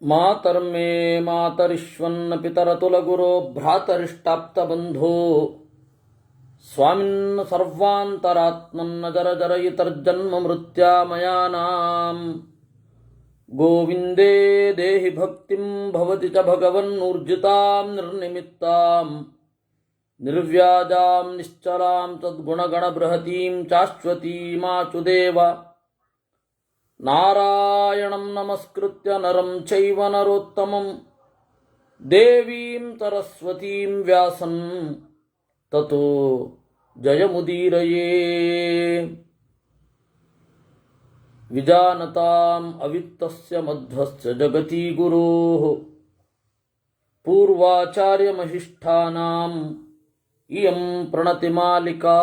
ಮಾತರ್ಮೇ ಮಾತರಿಶ್ವನ್ನ ಪಿತರತುಲಗುರೋ ಭ್ರಾತರಿಷ್ಟಾಪ್ತಬಂಧೋ ಸ್ವಾಮಿನ್ನ ಸರ್ವಾಂತರಾತ್ಮನ್ನ ಜರ ಜರಯಿತರ್ಜನ್ಮ ಮೃತ್ಯಾಮಯಾನಾಂ ಗೋವಿಂದೇ ದೇಹಿ ಭಕ್ತಿಂ ಭವತಿ ಚ ಭಗವನ್ನೂರ್ಜಿತಾಂ ನಿರ್ನಿಮಿತ್ತಾಂ ನಿರ್ವ್ಯಾಜಾಂ ನಿಶ್ಚಲಾಂ ತದ್ಗುಣಗಣಬೃಹತೀಂ ಶಾಶ್ವತೀಮಾಚುದೇವ ನಾರಾಯಣಂ ನಮಸ್ಕೃತ್ಯ ನರಂ ಚೈವ ನರೋತ್ತಮಂ ದೇವೀಂ ಸರಸ್ವತೀಂ ವ್ಯಾಸಂ ತತೋ ಜಯಮುದೀರಯೇ. ವಿಜಾನತಾಂ ಅವಿತ್ತಸ್ಯ ಮಧ್ವಸ್ಯ ಜಗತಿ ಗುರೋಃ ಪೂರ್ವಾಚಾರ್ಯಮಹಿಷ್ಠಾನಾಂ ಇಯಂ ಪ್ರಣತಿಮಾಲಿಕಾ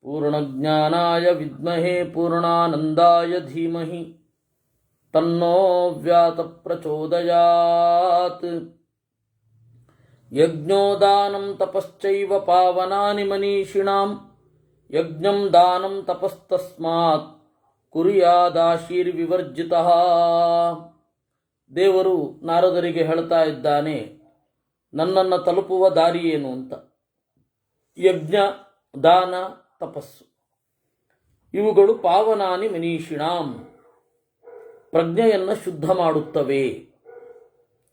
ಪೂರ್ಣಜ್ಞಾನಾಯ ವಿದ್ಮಹೇ ಪೂರ್ಣಾನಂದಾಯ ಧೀಮಹಿ ತನ್ನೋ ವ್ಯಾತ ಪ್ರಚೋದಯಾತ್. ಯಜ್ಞೋದಾನಂ ತಪಶ್ಚೈವ ಪಾವನಾನಿ ಮನೀಷಿಣಾಂ ಯಜ್ಞಂ ದಾನಂ ತಪಸ್ತಸ್ಮಾತ್ ಕುರ್ಯಾದಾಶೀರ್ವಿವರ್ಜಿತಃ. ದೇವರು ನಾರದರಿಗೆ ಹೇಳ್ತಾ ಇದ್ದಾನೆ, ನನ್ನನ್ನು ತಲುಪುವ ದಾರಿ ಏನು ಅಂತ. ಯಜ್ಞ, ದಾನ, ತಪಸ್ಸು ಇವುಗಳು ಪಾವನಾನಿ ಮನೀಷಿಣಾಂ, ಪ್ರಜ್ಞೆಯನ್ನು ಶುದ್ಧ ಮಾಡುತ್ತವೆ.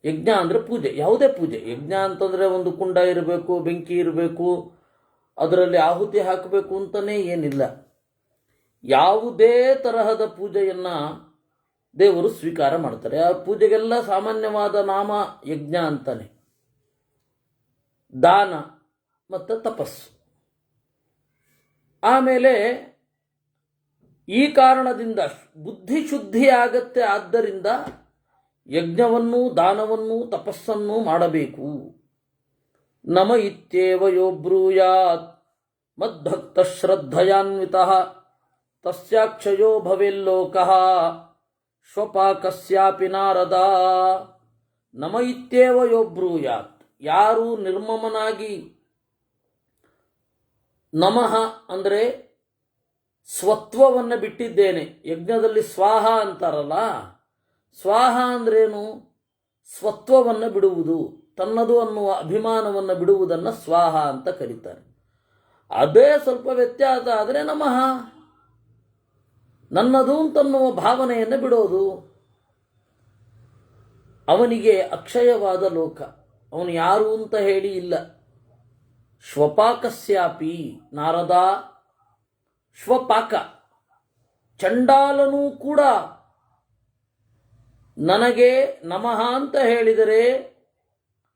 ಯಜ್ಞ ಅಂದರೆ ಪೂಜೆ, ಯಾವುದೇ ಪೂಜೆ. ಯಜ್ಞ ಅಂತಂದರೆ ಒಂದು ಕುಂಡ ಇರಬೇಕು, ಬೆಂಕಿ ಇರಬೇಕು, ಅದರಲ್ಲಿ ಆಹುತಿ ಹಾಕಬೇಕು ಅಂತಲೇ ಏನಿಲ್ಲ. ಯಾವುದೇ ತರಹದ ಪೂಜೆಯನ್ನು ದೇವರು ಸ್ವೀಕಾರ ಮಾಡ್ತಾರೆ. ಆ ಪೂಜೆಗೆಲ್ಲ ಸಾಮಾನ್ಯವಾದ ನಾಮ ಯಜ್ಞ ಅಂತಾನೆ. ದಾನ ಮತ್ತು ತಪಸ್ಸು. ಆಮೇಲೆ ಈ ಕಾರಣದಿಂದ ಬುದ್ಧಿ ಶುದ್ಧಿ ಆಗತ್ತೆ. ಆದ್ದರಿಂದ ಯಜ್ಞವನ್ನು, ದಾನವನ್ನು, ತಪಸ್ಸನ್ನು ಮಾಡಬೇಕು. ನಮ ಇತ್ಯೇವ ಯೋ ಬ್ರೂಯಾತ್ ಮದ್ಭಕ್ತ ಶ್ರದ್ಧಯಾನ್ವಿತಃ ತಸ್ಯಾಕ್ಷಯೋ ಭವೆಲ್ಲೋಕಃ ಶ್ವಪಾಕಸ್ಯಾಪಿ ನಾರದ. ನಮ ಇತ್ಯೇವ ಯೋ ಬ್ರೂಯಾತ್, ಯಾರು ನಿರ್ಮಮನಾಗಿ, ನಮಃ ಅಂದರೆ ಸ್ವತ್ವವನ್ನು ಬಿಟ್ಟಿದ್ದೇನೆ. ಯಜ್ಞದಲ್ಲಿ ಸ್ವಾಹ ಅಂತಾರಲ್ಲ, ಸ್ವಾಹ ಅಂದ್ರೇನು? ಸ್ವತ್ವವನ್ನು ಬಿಡುವುದು, ತನ್ನದು ಅನ್ನುವ ಅಭಿಮಾನವನ್ನು ಬಿಡುವುದನ್ನು ಸ್ವಾಹ ಅಂತ ಕರೀತಾರೆ. ಅದೇ ಸ್ವಲ್ಪ ವ್ಯತ್ಯಾಸ ಆದರೆ ನಮಃ, ನನ್ನದು ಅಂತನ್ನುವ ಭಾವನೆಯನ್ನು ಬಿಡೋದು. ಅವನಿಗೆ ಅಕ್ಷಯವಾದ ಲೋಕ, ಅವನು ಯಾರು ಅಂತ ಹೇಳಿ ಇಲ್ಲ. ಶ್ವಪಾಕಸ್ಯಾಪಿ ನಾರದ, ಶ್ವಪಾಕ ಚಂಡಾಲನೂ ಕೂಡ ನನಗೆ ನಮಃ ಅಂತ ಹೇಳಿದರೆ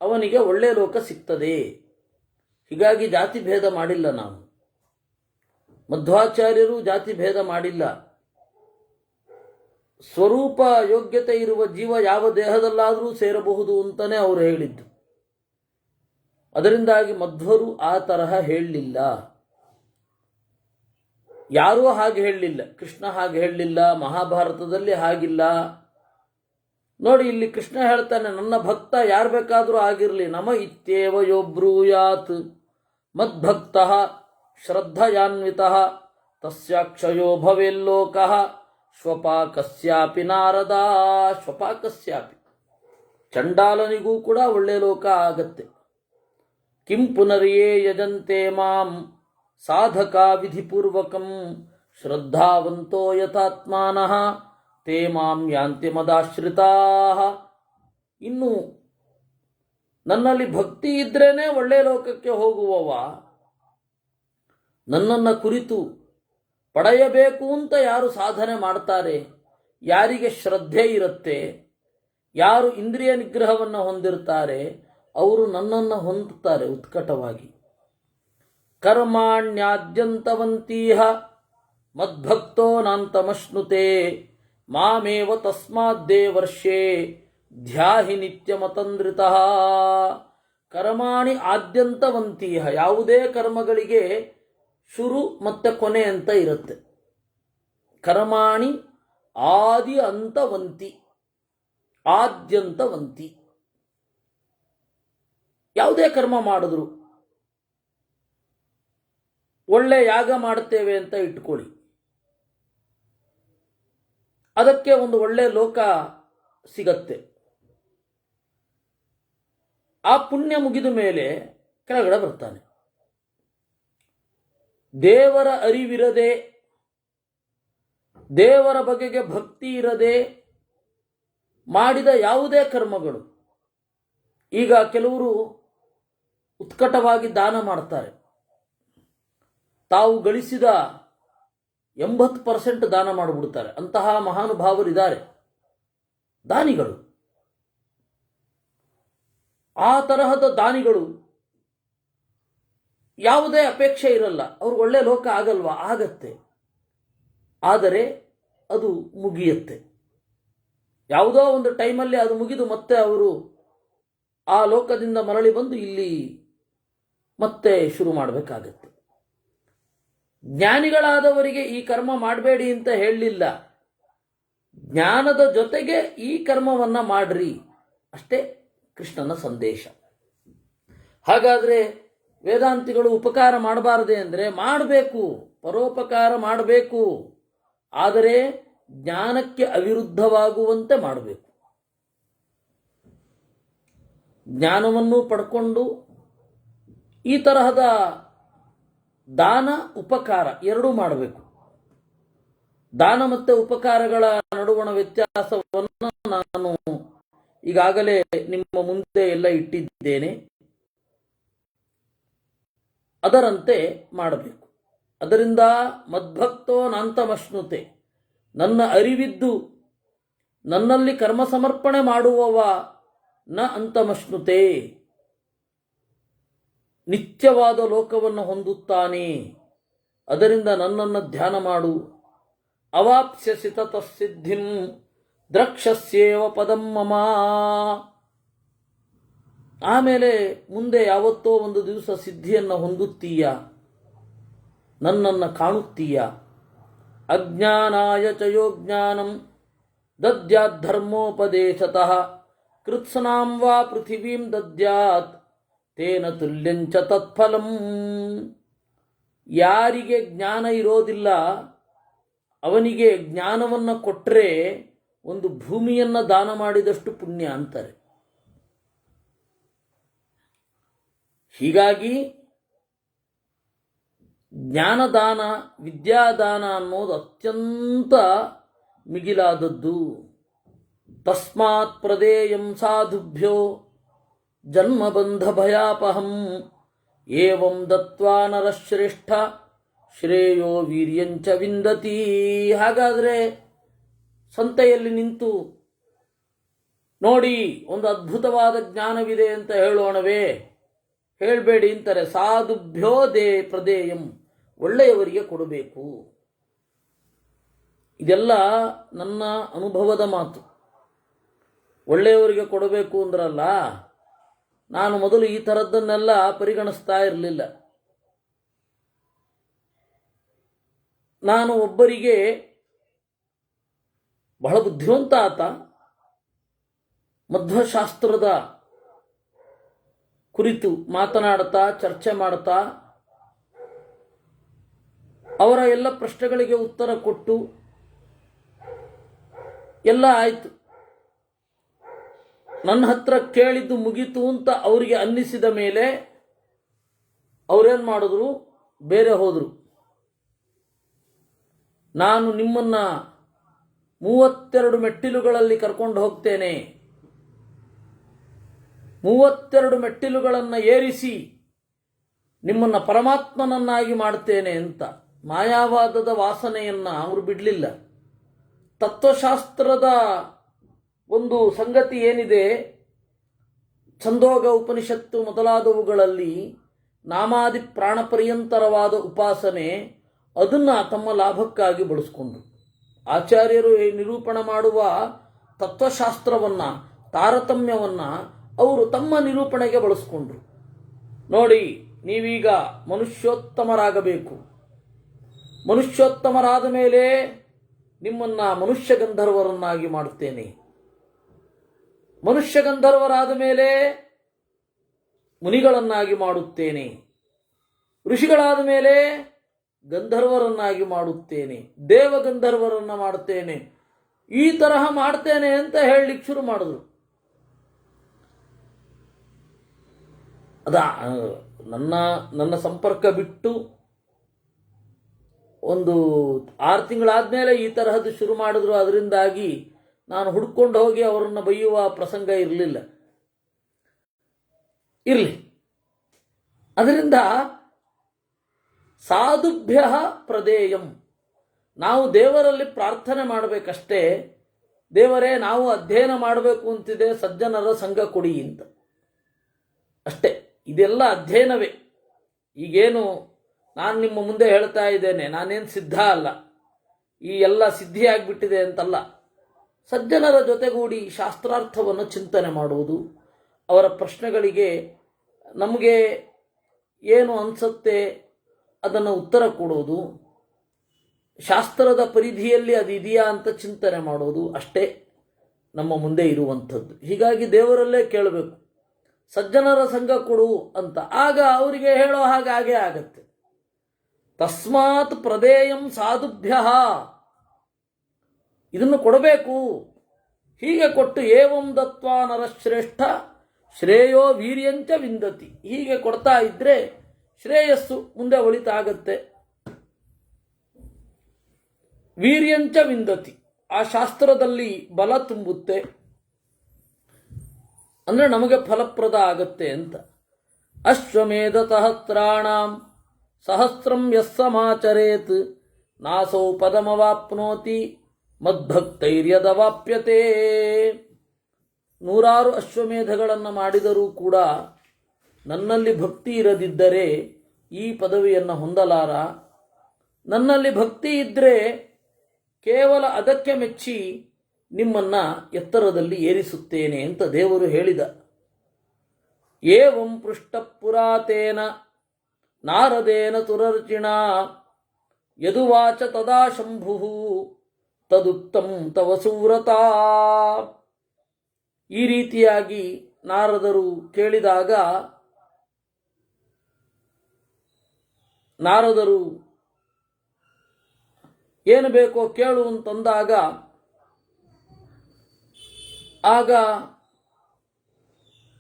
ಅವನಿಗೆ ಒಳ್ಳೆಯ ಲೋಕ ಸಿಗ್ತದೆ. ಹೀಗಾಗಿ ಜಾತಿ ಭೇದ ಮಾಡಿಲ್ಲ ನಾವು. ಮಧ್ವಾಚಾರ್ಯರು ಜಾತಿ ಭೇದ ಮಾಡಿಲ್ಲ. ಸ್ವರೂಪ ಯೋಗ್ಯತೆ ಇರುವ ಜೀವ ಯಾವ ದೇಹದಲ್ಲಾದರೂ ಸೇರಬಹುದು ಅಂತಲೇ ಅವರು ಹೇಳಿದ್ದು. ಅದರಿಂದಾಗಿ ಮಧ್ವರು ಆ ತರಹ ಹೇಳಲಿಲ್ಲ. ಯಾರೂ ಹಾಗೆ ಹೇಳಲಿಲ್ಲ. ಕೃಷ್ಣ ಹಾಗೆ ಹೇಳಲಿಲ್ಲ, ಮಹಾಭಾರತದಲ್ಲಿ ಹಾಗಿಲ್ಲ. ನೋಡಿ, ಇಲ್ಲಿ ಕೃಷ್ಣ ಹೇಳ್ತಾನೆ, ನನ್ನ ಭಕ್ತ ಯಾರು ಬೇಕಾದರೂ ಆಗಿರಲಿ, ನಮ ಇತ್ಯೇವ ಯೋ ಬ್ರೂಯಾತ್ ಮದ್ಭಕ್ತಃ ಶ್ರದ್ಧಯಾನ್ವಿತಃ ತಸ್ಯಾಕ್ಷಯೋ ಭವೆಲ್ಲೋಕಃ ಶ್ವಪಾಕಸ್ಯಾಪಿ ನಾರದ. ಶ್ವಪಾಕಸ್ಯಾಪಿ, ಚಂಡಾಲನಿಗೂ ಕೂಡ ಒಳ್ಳೆ ಲೋಕ ಆಗತ್ತೆ. ಕಿಂ ಪುನರ್ಯೇ ಯಜಂತೆ ಮಾಂ ಸಾಧಕಾ ವಿಧಿಪೂರ್ವಕಂ ಶ್ರದ್ಧಾವಂತೋ ಯಥಾತ್ಮಾನಃ ತೇ ಮಾಂ ಯಾಂತಿ ಮದಾಶ್ರಿತಾಃ. ಇನ್ನು ನನ್ನಲ್ಲಿ ಭಕ್ತಿ ಇದ್ರೇನೆ ಒಳ್ಳೆ ಲೋಕಕ್ಕೆ ಹೋಗುವವ, ನನ್ನನ್ನು ಕುರಿತು ಪಡೆಯಬೇಕು ಅಂತ ಯಾರು ಸಾಧನೆ ಮಾಡ್ತಾರೆ, ಯಾರಿಗೆ ಶ್ರದ್ಧೆ ಇರುತ್ತೆ, ಯಾರು ಇಂದ್ರಿಯ ನಿಗ್ರಹವನ್ನು ಹೊಂದಿರ್ತಾರೆ, ಅವರು ನನ್ನನ್ನು ಹೊಂದುತ್ತಾರೆ ಉತ್ಕಟವಾಗಿ. ಕರ್ಮಾಣ್ಯಾದ್ಯಂತವಂತೀಹ ಮದ್ಭಕ್ತೋ ನಾಂತಮಶ್ನುತೆ ಮಾಮೇವ ತಸ್ಮಾದ್ದೇ ವರ್ಷೇ ಧ್ಯಾಹಿ ನಿತ್ಯಮತಂದ್ರಿತಃ. ಕರ್ಮಾಣಿ ಆದ್ಯಂತವಂತೀಹ, ಯಾವುದೇ ಕರ್ಮಗಳಿಗೆ ಶುರು ಮತ್ತು ಕೊನೆ ಅಂತ ಇರುತ್ತೆ. ಕರ್ಮಾಣಿ ಆದಿ ಅಂತವಂತಿ, ಆದ್ಯಂತವಂತಿ. ಯಾವುದೇ ಕರ್ಮ ಮಾಡಿದ್ರು, ಒಳ್ಳೆ ಯಾಗ ಮಾಡುತ್ತೇವೆ ಅಂತ ಇಟ್ಕೊಳ್ಳಿ, ಅದಕ್ಕೆ ಒಂದು ಒಳ್ಳೆ ಲೋಕ ಸಿಗತ್ತೆ. ಆ ಪುಣ್ಯ ಮುಗಿದ ಮೇಲೆ ಕೆಳಗಡೆ ಬರ್ತಾನೆ. ದೇವರ ಅರಿವಿರದೆ, ದೇವರ ಬಗೆಗೆ ಭಕ್ತಿ ಇರದೆ ಮಾಡಿದ ಯಾವುದೇ ಕರ್ಮಗಳು, ಈಗ ಕೆಲವರು ಉತ್ಕಟವಾಗಿ ದಾನ ಮಾಡ್ತಾರೆ, ತಾವು ಗಳಿಸಿದ 80% ದಾನ ಮಾಡಿಬಿಡ್ತಾರೆ. ಅಂತಹ ಮಹಾನುಭಾವರಿದ್ದಾರೆ, ದಾನಿಗಳು. ಆ ತರಹದ ದಾನಿಗಳು ಯಾವುದೇ ಅಪೇಕ್ಷೆ ಇರಲ್ಲ, ಅವ್ರಿಗೆ ಒಳ್ಳೆ ಲೋಕ ಆಗಲ್ವಾ? ಆಗತ್ತೆ, ಆದರೆ ಅದು ಮುಗಿಯುತ್ತೆ. ಯಾವುದೋ ಒಂದು ಟೈಮಲ್ಲಿ ಅದು ಮುಗಿದು ಮತ್ತೆ ಅವರು ಆ ಲೋಕದಿಂದ ಮರಳಿ ಬಂದು ಇಲ್ಲಿ ಮತ್ತೆ ಶುರು ಮಾಡಬೇಕಾಗತ್ತೆ. ಜ್ಞಾನಿಗಳಾದವರಿಗೆ ಈ ಕರ್ಮ ಮಾಡಬೇಡಿ ಅಂತ ಹೇಳಲಿಲ್ಲ, ಜ್ಞಾನದ ಜೊತೆಗೆ ಈ ಕರ್ಮವನ್ನ ಮಾಡ್ರಿ, ಅಷ್ಟೇ ಕೃಷ್ಣನ ಸಂದೇಶ. ಹಾಗಾದರೆ ವೇದಾಂತಿಗಳು ಉಪಕಾರ ಮಾಡಬಾರದೆ ಅಂದರೆ ಮಾಡಬೇಕು, ಪರೋಪಕಾರ ಮಾಡಬೇಕು, ಆದರೆ ಜ್ಞಾನಕ್ಕೆ ಅವಿರುದ್ಧವಾಗುವಂತೆ ಮಾಡಬೇಕು. ಜ್ಞಾನವನ್ನು ಪಡ್ಕೊಂಡು ಈ ತರಹದ ದಾನ ಉಪಕಾರ ಎರಡೂ ಮಾಡಬೇಕು. ದಾನ ಮತ್ತು ಉಪಕಾರಗಳ ನಡುವಣ ವ್ಯತ್ಯಾಸವನ್ನು ನಾನು ಈಗಾಗಲೇ ನಿಮ್ಮ ಮುಂದೆ ಎಲ್ಲ ಇಟ್ಟಿದ್ದೇನೆ. ಅದರಂತೆ ಮಾಡಬೇಕು. ಅದರಿಂದ ಮದ್ಭಕ್ತೋ ನಾಂತಮಶ್ನುತೆ, ನನ್ನ ಅರಿವಿದ್ದು ನನ್ನಲ್ಲಿ ಕರ್ಮ ಸಮರ್ಪಣೆ ಮಾಡುವವ ನ ಅಂತಮಶ್ನುತೆ, ನಿತ್ಯವಾದ ಲೋಕವನ್ನು ಹೊಂದುತ್ತಾನೆ. ಅದರಿಂದ ನನ್ನನ್ನು ಧ್ಯಾನ ಮಾಡು. ಅವಾಪ್ಸ್ಯಸಿ ತತಃ ಸಿದ್ಧಿಂ ದ್ರಕ್ಷಸ್ಯೇವ ಪದಂ ಮಮ. ಆಮೇಲೆ ಮುಂದೆ ಯಾವತ್ತೋ ಒಂದು ದಿವಸ ಸಿದ್ಧಿಯನ್ನು ಹೊಂದುತ್ತೀಯ, ನನ್ನನ್ನು ಕಾಣುತ್ತೀಯ. ಅಜ್ಞಾನಾಯ ಚ ಯೋ ಜ್ಞಾನಂ ದದ್ಯಾತ್ ಧರ್ಮೋಪದೇಶತಃ ಕೃತ್ಸ್ನಾಂ ವಾ ಪೃಥಿವೀಂ ದದ್ಯಾತ್ ತೇನ ತುಲ್ಯಂಚ ತತ್ಫಲಂ. ಯಾರಿಗೆ ಜ್ಞಾನ ಇರೋದಿಲ್ಲ ಅವನಿಗೆ ಜ್ಞಾನವನ್ನು ಕೊಟ್ಟರೆ ಒಂದು ಭೂಮಿಯನ್ನು ದಾನ ಮಾಡಿದಷ್ಟು ಪುಣ್ಯ ಅಂತಾರೆ. ಹೀಗಾಗಿ ಜ್ಞಾನದಾನ, ವಿದ್ಯಾದಾನ ಅನ್ನೋದು ಅತ್ಯಂತ ಮಿಗಿಲಾದದ್ದು. ತಸ್ಮಾತ್ ಪ್ರದೇಯಂ ಸಾಧುಭ್ಯೋ ಜನ್ಮಬಂಧ ಭಯಾಪಹಂ ಏವಂ ದತ್ವಾ ನರಶ್ರೇಷ್ಠ ಶ್ರೇಯೋ ವೀರ್ಯಂಚ ವಿಂದತಿ. ಹಾಗಾದರೆ ಸಂತೆಯಲ್ಲಿ ನಿಂತು ನೋಡಿ ಒಂದು ಅದ್ಭುತವಾದ ಜ್ಞಾನವಿದೆ ಅಂತ ಹೇಳೋಣವೇ? ಹೇಳಬೇಡಿ ಅಂತಾರೆ. ಸಾಧುಭ್ಯೋ ಪ್ರದೇಯಂ, ಒಳ್ಳೆಯವರಿಗೆ ಕೊಡಬೇಕು. ಇದೆಲ್ಲ ನನ್ನ ಅನುಭವದ ಮಾತು. ಒಳ್ಳೆಯವರಿಗೆ ಕೊಡಬೇಕು ಅಂದ್ರಲ್ಲ, ನಾನು ಮೊದಲು ಈ ಥರದ್ದನ್ನೆಲ್ಲ ಪರಿಗಣಿಸ್ತಾ ಇರಲಿಲ್ಲ. ನಾನು ಒಬ್ಬರಿಗೆ ಬಹಳ ಬುದ್ಧಿವಂತ ಆತ, ಮಧ್ವಶಾಸ್ತ್ರದ ಕುರಿತು ಮಾತನಾಡ್ತಾ ಚರ್ಚೆ ಮಾಡ್ತಾ ಅವರ ಎಲ್ಲ ಪ್ರಶ್ನೆಗಳಿಗೆ ಉತ್ತರ ಕೊಟ್ಟು ಎಲ್ಲ ಆಯಿತು. ನನ್ನ ಹತ್ರ ಕೇಳಿದ್ದು ಮುಗೀತು ಅಂತ ಅವರಿಗೆ ಅನ್ನಿಸಿದ ಮೇಲೆ ಅವರೇನು ಮಾಡಿದ್ರು, ಬೇರೆ ಹೋದರು. ನಾನು ನಿಮ್ಮನ್ನ 32 ಮೆಟ್ಟಿಲುಗಳಲ್ಲಿ ಕರ್ಕೊಂಡು ಹೋಗ್ತೇನೆ, 32 ಮೆಟ್ಟಿಲುಗಳನ್ನು ಏರಿಸಿ ನಿಮ್ಮನ್ನು ಪರಮಾತ್ಮನನ್ನಾಗಿ ಮಾಡ್ತೇನೆ ಅಂತ ಮಾಯಾವಾದದ ವಾಸನೆಯನ್ನು ಅವರು ಬಿಡಲಿಲ್ಲ. ತತ್ವಶಾಸ್ತ್ರದ ಒಂದು ಸಂಗತಿ ಏನಿದೆ, ಛಂದೋಗ ಉಪನಿಷತ್ತು ಮೊದಲಾದವುಗಳಲ್ಲಿ ನಾಮಾದಿ ಪ್ರಾಣಪರ್ಯಂತರವಾದ ಉಪಾಸನೆ, ಅದನ್ನು ತಮ್ಮ ಲಾಭಕ್ಕಾಗಿ ಬಳಸ್ಕೊಂಡ್ರು. ಆಚಾರ್ಯರು ನಿರೂಪಣೆ ಮಾಡುವ ತತ್ವಶಾಸ್ತ್ರವನ್ನು, ತಾರತಮ್ಯವನ್ನು ಅವರು ತಮ್ಮ ನಿರೂಪಣೆಗೆ ಬಳಸ್ಕೊಂಡ್ರು. ನೋಡಿ, ನೀವೀಗ ಮನುಷ್ಯೋತ್ತಮರಾಗಬೇಕು, ಮನುಷ್ಯೋತ್ತಮರಾದ ಮೇಲೆ ನಿಮ್ಮನ್ನು ಮನುಷ್ಯ ಗಂಧರ್ವರನ್ನಾಗಿ ಮಾಡುತ್ತೇನೆ, ಮನುಷ್ಯ ಗಂಧರ್ವರಾದ ಮೇಲೆ ಮುನಿಗಳನ್ನಾಗಿ ಮಾಡುತ್ತೇನೆ, ಋಷಿಗಳಾದ ಮೇಲೆ ಗಂಧರ್ವರನ್ನಾಗಿ ಮಾಡುತ್ತೇನೆ, ದೇವಗಂಧರ್ವರನ್ನು ಮಾಡುತ್ತೇನೆ, ಈ ತರಹ ಮಾಡ್ತೇನೆ ಅಂತ ಹೇಳಲಿಕ್ಕೆ ಶುರು ಮಾಡಿದ್ರು. ಅದ ನನ್ನ ಸಂಪರ್ಕ ಬಿಟ್ಟು ಒಂದು 6 ತಿಂಗಳಾದ್ಮೇಲೆ ಈ ತರಹದ್ದು ಶುರು ಮಾಡಿದ್ರು. ಅದರಿಂದಾಗಿ ನಾನು ಹುಡ್ಕೊಂಡು ಹೋಗಿ ಅವರನ್ನು ಬೈಯುವ ಪ್ರಸಂಗ ಇರಲಿಲ್ಲ. ಇರಲಿ. ಅದರಿಂದ ಸಾಧುಭ್ಯ ಪ್ರದೇಯಂ, ನಾವು ದೇವರಲ್ಲಿ ಪ್ರಾರ್ಥನೆ ಮಾಡಬೇಕಷ್ಟೇ. ದೇವರೇ, ನಾವು ಅಧ್ಯಯನ ಮಾಡಬೇಕು ಅಂತಿದೆ, ಸಜ್ಜನರ ಸಂಘ ಕೊಡಿ ಅಂತ ಅಷ್ಟೇ. ಇದೆಲ್ಲ ಅಧ್ಯಯನವೇ. ಈಗೇನು ನಾನು ನಿಮ್ಮ ಮುಂದೆ ಹೇಳ್ತಾ ಇದ್ದೇನೆ, ನಾನೇನು ಸಿದ್ಧ ಅಲ್ಲ, ಈ ಎಲ್ಲ ಸಿದ್ಧಿಯಾಗಿಬಿಟ್ಟಿದೆ ಅಂತಲ್ಲ. ಸಜ್ಜನರ ಜೊತೆಗೂಡಿ ಶಾಸ್ತ್ರಾರ್ಥವನ್ನು ಚಿಂತನೆ ಮಾಡುವುದು, ಅವರ ಪ್ರಶ್ನೆಗಳಿಗೆ ನಮಗೆ ಏನು ಅನಿಸುತ್ತೆ ಅದನ್ನು ಉತ್ತರ ಕೊಡೋದು, ಶಾಸ್ತ್ರದ ಪರಿಧಿಯಲ್ಲಿ ಅದು ಇದೆಯಾ ಅಂತ ಚಿಂತನೆ ಮಾಡೋದು ಅಷ್ಟೇ ನಮ್ಮ ಮುಂದೆ ಇರುವಂಥದ್ದು. ಹೀಗಾಗಿ ದೇವರಲ್ಲೇ ಕೇಳಬೇಕು, ಸಜ್ಜನರ ಸಂಘ ಕೊಡು ಅಂತ. ಆಗ ಅವರಿಗೆ ಹೇಳೋ ಹಾಗೆ ಆಗತ್ತೆ. ತಸ್ಮಾತ್ ಪ್ರದೇಯಂ ಸಾಧುಭ್ಯ, ಇದನ್ನು ಕೊಡಬೇಕು. ಹೀಗೆ ಕೊಟ್ಟು ಏವಂ ದತ್ವಾ ನರಶ್ರೇಷ್ಠ ಶ್ರೇಯೋ ವೀರ್ಯಂಚ ವಿಂದತಿ, ಹೀಗೆ ಕೊಡ್ತಾ ಇದ್ರೆ ಶ್ರೇಯಸ್ಸು ಮುಂದೆ ಒಳಿತಾಗತ್ತೆ. ವೀರ್ಯಂಚ ವಿಂದತಿ, ಆ ಶಾಸ್ತ್ರದಲ್ಲಿ ಬಲ ತುಂಬುತ್ತೆ, ಅಂದರೆ ನಮಗೆ ಫಲಪ್ರದ ಆಗತ್ತೆ ಅಂತ. ಅಶ್ವಮೇಧ ಸಹಸ್ರಾಣಾಂ ಸಹಸ್ರಂ ಯಸ್ಸಮಾಚರೇತ್ ನಾಸೌ ಪದಮವಾಪ್ನೋತಿ ಮದ್ಭಕ್ತೈರ್ಯದವಾಪ್ಯತೆ. 100 ಅಶ್ವಮೇಧಗಳನ್ನು ಮಾಡಿದರೂ ಕೂಡ ನನ್ನಲ್ಲಿ ಭಕ್ತಿ ಇರದಿದ್ದರೆ ಈ ಪದವಿಯನ್ನು ಹೊಂದಲಾರ. ನನ್ನಲ್ಲಿ ಭಕ್ತಿ ಇದ್ದರೆ ಕೇವಲ ಅದಕ್ಕೆ ಮೆಚ್ಚಿ ನಿಮ್ಮನ್ನು ಎತ್ತರದಲ್ಲಿ ಏರಿಸುತ್ತೇನೆ ಅಂತ ದೇವರು ಹೇಳಿದ. ಏವಂ ಪೃಷ್ಟ ಪುರಾತೇನ ನಾರದೇನ ತುರರ್ಚಿಣ ಯದುವಾಚ ತದಾ ಶಂಭು ತದುಕ್ತಂ ತವ ಸುವ್ರತಾ. ಈ ರೀತಿಯಾಗಿ ನಾರದರು ಕೇಳಿದಾಗ ನಾರದರು ಏನು ಬೇಕೋ ಕೇಳು ಅಂತಂದಾಗ ಆಗ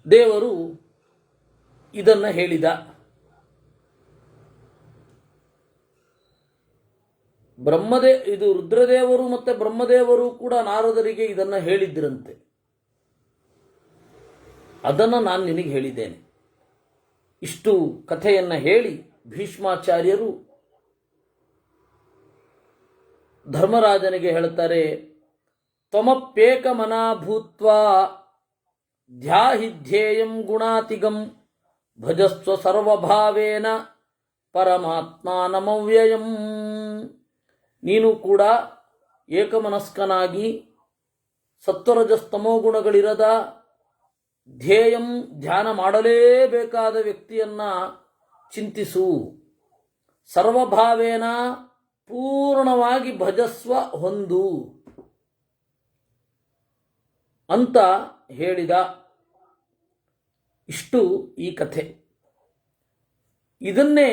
ದೇವರು ಇದನ್ನು ಹೇಳಿದ. ಇದು ರುದ್ರದೇವರು ಮತ್ತು ಬ್ರಹ್ಮದೇವರು ಕೂಡ ನಾರದರಿಗೆ ಇದನ್ನು ಹೇಳಿದ್ರಂತೆ. ಅದನ್ನು ನಾನು ನಿನಗೆ ಹೇಳಿದ್ದೇನೆ. ಇಷ್ಟು ಕಥೆಯನ್ನು ಹೇಳಿ ಭೀಷ್ಮಾಚಾರ್ಯರು ಧರ್ಮರಾಜನಿಗೆ ಹೇಳ್ತಾರೆ, ತ್ವಮಪ್ಯೇಕಮನಾ ಭೂತ್ವಾ ಧ್ಯಾಹಿ ಧ್ಯೇಯಂ ಗುಣಾತಿಗಂ ಭಜಸ್ವ ಸರ್ವಭಾವೇನ ಪರಮಾತ್ಮಾನಮವ್ಯಯಂ. ನೀನು ಕೂಡ ಏಕಮನಸ್ಕನಾಗಿ ಸತ್ವರಜಸ್ತಮೋ ಗುಣಗಳಿರದ ಧ್ಯೇಯಂ ಧ್ಯಾನ ಮಾಡಲೇಬೇಕಾದ ವ್ಯಕ್ತಿಯನ್ನು ಚಿಂತಿಸು, ಸರ್ವಭಾವೇನ ಪೂರ್ಣವಾಗಿ ಭಜಸ್ವ ಹೊಂದು ಅಂತ ಹೇಳಿದ. ಇಷ್ಟು ಈ ಕಥೆ. ಇದನ್ನೇ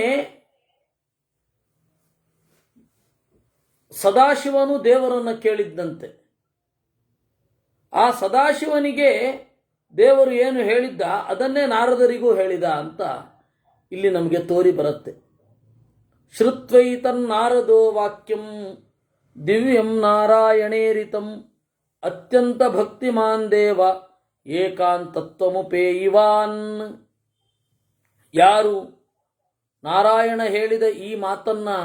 ಸದಾಶಿವನು ದೇವರನ್ನು ಕೇಳಿದ್ದಂತೆ. ಆ ಸದಾಶಿವನಿಗೆ ದೇವರು ಏನು ಹೇಳಿದ್ದ ಅದನ್ನೇ ನಾರದರಿಗೂ ಹೇಳಿದ ಅಂತ ಇಲ್ಲಿ ನಮಗೆ ತೋರಿ ಬರುತ್ತೆ. ಶ್ರುತ್ವೈತನ್ನಾರದೋ ವಾಕ್ಯಂ ದಿವ್ಯಂ ನಾರಾಯಣೇರಿತಂ ಅತ್ಯಂತ ಭಕ್ತಿಮಾನ್ ದೇವ ಏಕಾಂತತ್ವಮುಪೇಯಿವಾನ್. ಯಾರು ನಾರಾಯಣ ಹೇಳಿದ ಈ ಮಾತನ್ನು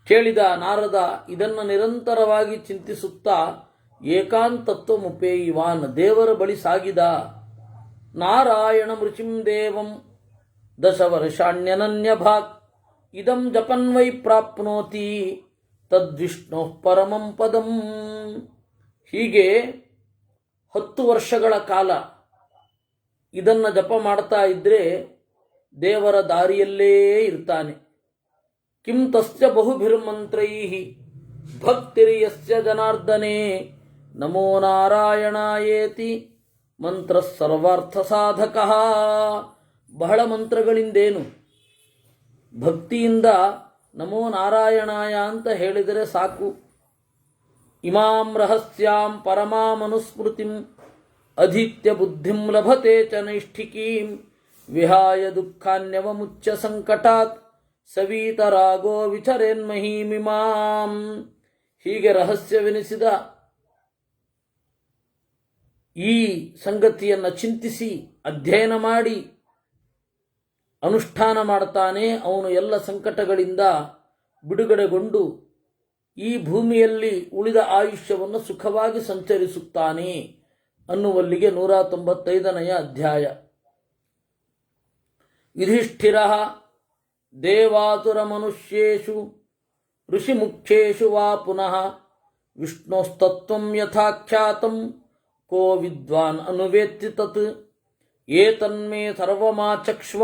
ಕೇಳಿದ ನಾರದ ಇದನ್ನು ನಿರಂತರವಾಗಿ ಚಿಂತಿಸುತ್ತಾ ಏಕಾಂತತ್ವಮುಪೇಯಿವಾನ್ ದೇವರ ಬಳಿ ಸಾಗಿದ. ನಾರಾಯಣ ಮೃಚಿಂ ದೇವಂ ದಶವರ್ಷಾಣ್ಯನನ್ಯಭಾಕ್ ಇದಂ ಜಪನ್ವೈ ಪ್ರಾಪ್ನೋತಿ ತದ್ವಿಷ್ಣು ಪರಮಂ ಪದಂ. ಹೀಗೆ 10 ವರ್ಷಗಳ ಕಾಲ ಇದನ್ನು ಜಪ ಮಾಡ್ತಾ ಇದ್ರೆ ದೇವರ ದಾರಿಯಲ್ಲೇ ಇರ್ತಾನೆ. ಕಿಂ ತಸ್ಯ ಬಹುಭಿರ್ಮಂತ್ರೈಃ ಭಕ್ತಿರ್ಯಸ್ಯ ಜನಾರ್ದನೇ ನಮೋ ನಾರಾಯಣಾಯೇತಿ ಮಂತ್ರ ಸರ್ವಾರ್ಥ ಸಾಧಕಃ. ಬಹಳ ಮಂತ್ರಗಳಿಂದೇನು, ಭಕ್ತಿಯಿಂದ ನಮೋ ನಾರಾಯಣಾಯ ಅಂತ ಹೇಳಿದರೆ ಸಾಕು. ಇಮಾಂ ರಹಸ್ಯಾಂ ಪರಮಾಮನುಸ್ಮೃತಿಂ ಅಧೀತ್ಯ ಬುದ್ಧಿಂ ಲಭತೆ ಚ ನೈಷ್ಠಿಕೀಂ ವಿಹಾಯ ದುಃಖಾನ್ಯವಮುಚ್ಯ ಸಂಕಟಾತ್ ಸವೀತರಾಗೋ ವಿಚರೇನ್ಮಹೀಮಿಮಾಂ. ಹೀಗೆ ರಹಸ್ಯವೆನಿಸಿದ ಈ ಸಂಗತಿಯನ್ನು ಚಿಂತಿಸಿ ಅಧ್ಯಯನ ಮಾಡಿ ಅನುಷ್ಠಾನ ಮಾಡ್ತಾನೆ, ಅವನು ಎಲ್ಲ ಸಂಕಟಗಳಿಂದ ಬಿಡುಗಡೆಗೊಂಡು ಈ ಭೂಮಿಯಲ್ಲಿ ಉಳಿದ ಆಯುಷ್ಯವನ್ನು ಸುಖವಾಗಿ ಸಂಚರಿಸುತ್ತಾನೆ ಅನ್ನುವಲ್ಲಿಗೆ 195ನೇ ಅಧ್ಯಾಯ. ಯುಧಿಷ್ಠಿರ ದೇವಾತುರ ಮನುಷ್ಯೇಷು ಋಷಿಮುಖ್ಯೇಷು ವಾ ಪುನಃ ವಿಷ್ಣೋಸ್ತತ್ವಂ ಯಥಾಖ್ಯಾತಂ ಕೋ ವಿದ್ವಾನ್ ಅನುವೇತ್ತಿ ತತ್ ಏತನ್ಮೇ ಸರ್ವಮಾಚಕ್ಷ್ವ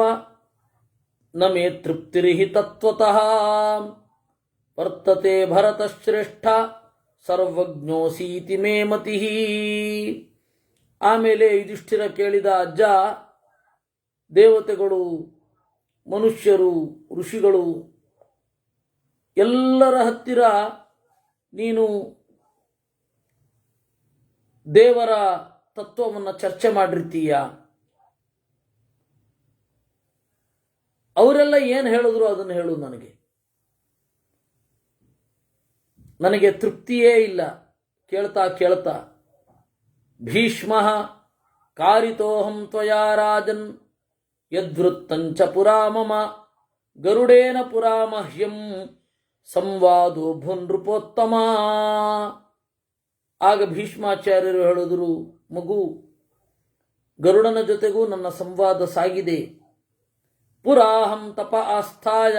ನ ಮೇ ತೃಪ್ತಿರಿಹಿ ತತ್ವತಃ ವರ್ತತೆ ಭರತಶ್ರೇಷ್ಠ ಸರ್ವಜ್ಞೋಸೀತಿ ಮೇ ಮತಿಃ. ಆಮೇಲೆ ಯುಧಿಷ್ಠಿರ ಕೇಳಿದ, ಅಜ್ಜ, ದೇವತೆಗಳು, ಮನುಷ್ಯರು, ಋಷಿಗಳು ಎಲ್ಲರ ಹತ್ತಿರ ನೀನು ದೇವರ ತತ್ವವನ್ನು ಚರ್ಚೆ ಮಾಡಿರ್ತೀಯ. ಅವರೆಲ್ಲ ಏನು ಹೇಳಿದ್ರು ಅದನ್ನು ಹೇಳು. ನನಗೆ ತೃಪ್ತಿಯೇ ಇಲ್ಲ ಕೇಳ್ತಾ ಕೇಳ್ತಾ. ಭೀಷ್ಮ ಕಾರಿತೋಹಂ ತ್ವಯಾ ರಾಜನ್ ಯದ್ವೃತ್ತಂಚ ಪುರಾ ಮಮ ಗರುಡೇನ ಪುರಾ ಮಹ್ಯಂ ಸಂವಾದೋ ಭುನೃಪೋತ್ತಮ. ಆಗ ಭೀಷ್ಮಾಚಾರ್ಯರು ಹೇಳಿದರು, ಮಗು, ಗರುಡನ ಜೊತೆಗೂ ನನ್ನ ಸಂವಾದ ಸಾಗಿದೆ. ಪುರಾಹಂ ತಪ ಆಸ್ಥಾಯ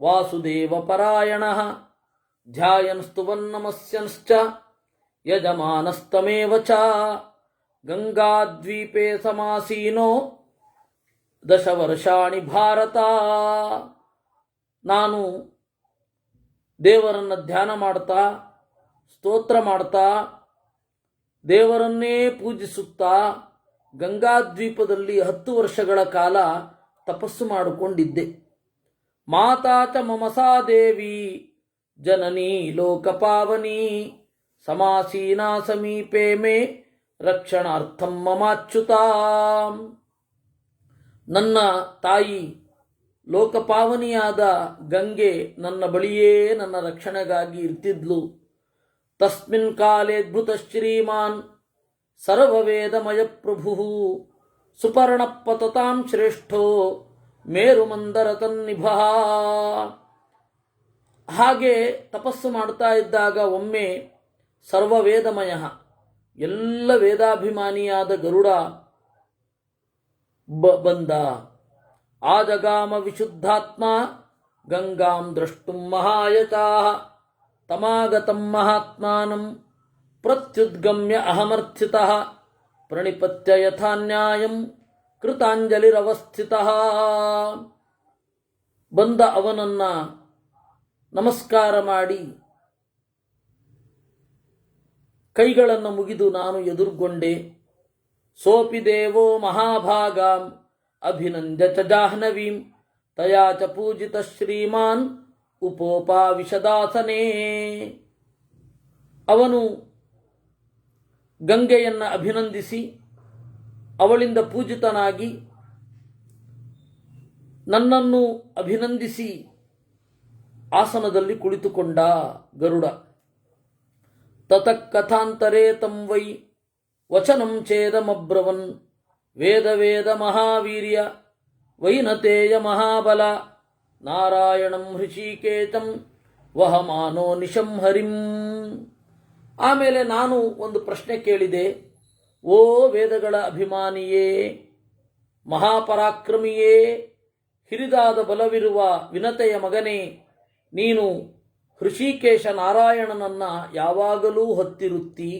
ವಾಸುದೇವ ಪರಾಯಣಃ ಧ್ಯಾಯನ್ ಸ್ತುವನ್ನಮಸ್ಯಂಶ್ಚ ಯಜಮಾನಸ್ತಮೇವ ಚ ಗಂಗಾದ್ವೀಪೇ ಸಮಾಸೀನೋ 10 ವರ್ಷಾಣಿ ಭಾರತ. ನಾನು ದೇವರನ್ನು ಧ್ಯಾನ ಮಾಡ್ತಾ, ಸ್ತೋತ್ರ ಮಾಡ್ತಾ, ದೇವರನ್ನೇ ಪೂಜಿಸುತ್ತಾ ಗಂಗಾದ್ವೀಪದಲ್ಲಿ 10 ವರ್ಷಗಳ ಕಾಲ ತಪಸ್ಸು ಮಾಡಿಕೊಂಡಿದ್ದೆ. ಮಾತಾ ಚ ಮಮ ಸಾ ದೇವಿ ಜನನೀ ಲೋಕಪಾವನಿ ಸಮಾಸೀನಾ ಸಮೀಪೇ ಮೇ ರಕ್ಷಣಾರ್ಥಂ ಮಮಾಚ್ಯುತ. ನನ್ನ ತಾಯಿ ಲೋಕಪಾವನಿಯಾದ ಗಂಗೆ ನನ್ನ ಬಳಿಯೇ ನನ್ನ ರಕ್ಷಣೆಗಾಗಿ ಇರ್ತಿದ್ಲು. ತಸ್ಮಿನ್ ಕಾಲೇದ್ಭುತ ಶ್ರೀಮಾನ್ ಸರ್ವವೇದಮಯ ಪ್ರಭು ಸುಪರ್ಣಪತತಾಂ ಶ್ರೇಷ್ಠೋ ಮೇರುಮಂದರ ತನ್ನಿಭಃ. ಹಾಗೆ ತಪಸ್ಸು ಮಾಡ್ತಾ ಇದ್ದಾಗ ಒಮ್ಮೆ ಸರ್ವವೇದಮಯ, ಎಲ್ಲ ವೇದಾಭಿಮಾನಿಯಾದ ಗರುಡ ಬಂದ. ಆಜಗಾಮ ವಿಶುದ್ಧಾತ್ಮ ಗಂಗಾಂ ದ್ರಷ್ಟುಂ ಮಹಾಯತಾಃ ತಮಾಗತಂ ಮಹಾತ್ಮಾನಂ ಪ್ರತ್ಯುದ್ಗಮ್ಯ ಅಹಮರ್ಥಿತಃ ಪ್ರಣಿಪತ್ಯ ಯಥಾ ನ್ಯಾಯಂ ಕೃತಾಂಜಲಿರವಸ್ಥಿತಃ. ಬಂದ ಅವನನ್ನ ನಮಸ್ಕಾರ ಮಾಡಿ ಕೈಗಳನ್ನು ಮುಗಿದು ನಾನು ಎದುರುಗೊಂಡೆ. ಸೋಪಿ ದೇವೋ ಮಹಾಭಾಗಾಂ ಅಭಿನಂದ್ಯ ಚ ಜಾಹ್ನವೀಂ ತಯಾ ಚ ಪೂಜಿತ ಶ್ರೀಮಾನ್ ಉಪೋಪಾವಿಶದಾಸನೇ. ಅವನು ಗಂಗೆಯನ್ನು ಅಭಿನಂದಿಸಿ ಅವಳಿಂದ ಪೂಜಿತನಾಗಿ ನನ್ನನ್ನು ಅಭಿನಂದಿಸಿ ಆಸನದಲ್ಲಿ ಕುಳಿತುಕೊಂಡ ಗರುಡ. ತತಃ ಕಥಾಂತರೇ ತಂ ವೈ ವಚನಂ ಛೇದಮಬ್ರವನ್ ವೇದ ವೇದ ಮಹಾವೀರ್ಯ ವೈನತೇಯ ಮಹಾಬಲ ನಾರಾಯಣಂ ಹೃಷಿಕೇತಂ ವಹಮಾನೋ ನಿಶಂ ಹರಿಂ. ಆಮೇಲೆ ನಾನು ಒಂದು ಪ್ರಶ್ನೆ ಕೇಳಿದೆ. ಓ ವೇದಗಳ ಅಭಿಮಾನಿಯೇ, ಮಹಾಪರಾಕ್ರಮಿಯೇ, ಹಿರಿದಾದ ಬಲವಿರುವ ವಿನತೆಯ ಮಗನೇ, ನೀನು ಹೃಷಿಕೇಶ ನಾರಾಯಣನನ್ನ ಯಾವಾಗಲೂ ಹೊತ್ತಿರುತ್ತಿ.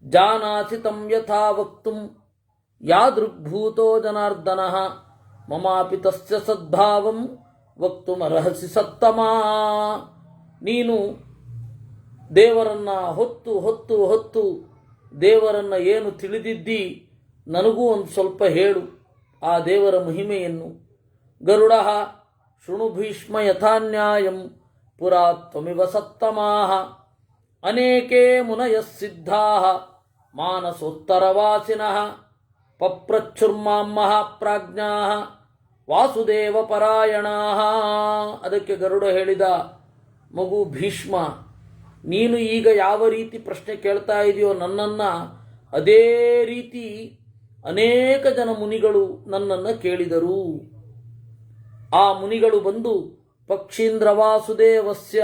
ಜಾನಾಸಿ ತಂ ಯಥಾ ವಕ್ತುಂ ಯಾದೃಗ್ಭೂತೋ ಜನಾರ್ದನಃ ಮಮಾಪಿ ತಸ್ಯ ಸದ್ಭಾವಂ ವಕ್ತುಮರ್ಹಸಿ ಸತ್ತಮಾ. ನೀನು ದೇವರನ್ನ ಹೊತ್ತು ಹೊತ್ತು ಹೊತ್ತು ದೇವರನ್ನ ಏನು ತಿಳಿದಿದ್ದಿ, ನನಗೂ ಒಂದು ಸ್ವಲ್ಪ ಹೇಳು ಆ ದೇವರ ಮಹಿಮೆಯನ್ನು. ಗರುಡ ಶೃಣು ಭೀಷ್ಮ ಯಥಾನ್ಯಾಯಂ ಪುರಾ ತ್ವಮಿವ ಸತ್ತಮಾಹ ಅನೇಕೇ ಮುನಯಃ ಸಿದ್ಧಾಃ ಮಾನಸೋತ್ತರವಾಸಿನಃ ಪಪ್ರಚ್ಛುರ್ಮಾಂ ಮಹಾಪ್ರಾಜ್ಞಾಃ ವಾಸುದೇವ ಪರಾಯಣಾಃ. ಅದಕ್ಕೆ ಗರುಡ ಹೇಳಿದ, ಮಗು ಭೀಷ್ಮ, ನೀನು ಈಗ ಯಾವ ರೀತಿ ಪ್ರಶ್ನೆ ಕೇಳ್ತಾ ಇದೆಯೋ ನನ್ನನ್ನು, ಅದೇ ರೀತಿ ಅನೇಕ ಜನ ಮುನಿಗಳು ನನ್ನನ್ನು ಕೇಳಿದರು. ಆ ಮುನಿಗಳು ಬಂದು ಪಕ್ಷೀಂದ್ರ ವಾಸುದೇವಸ್ಯ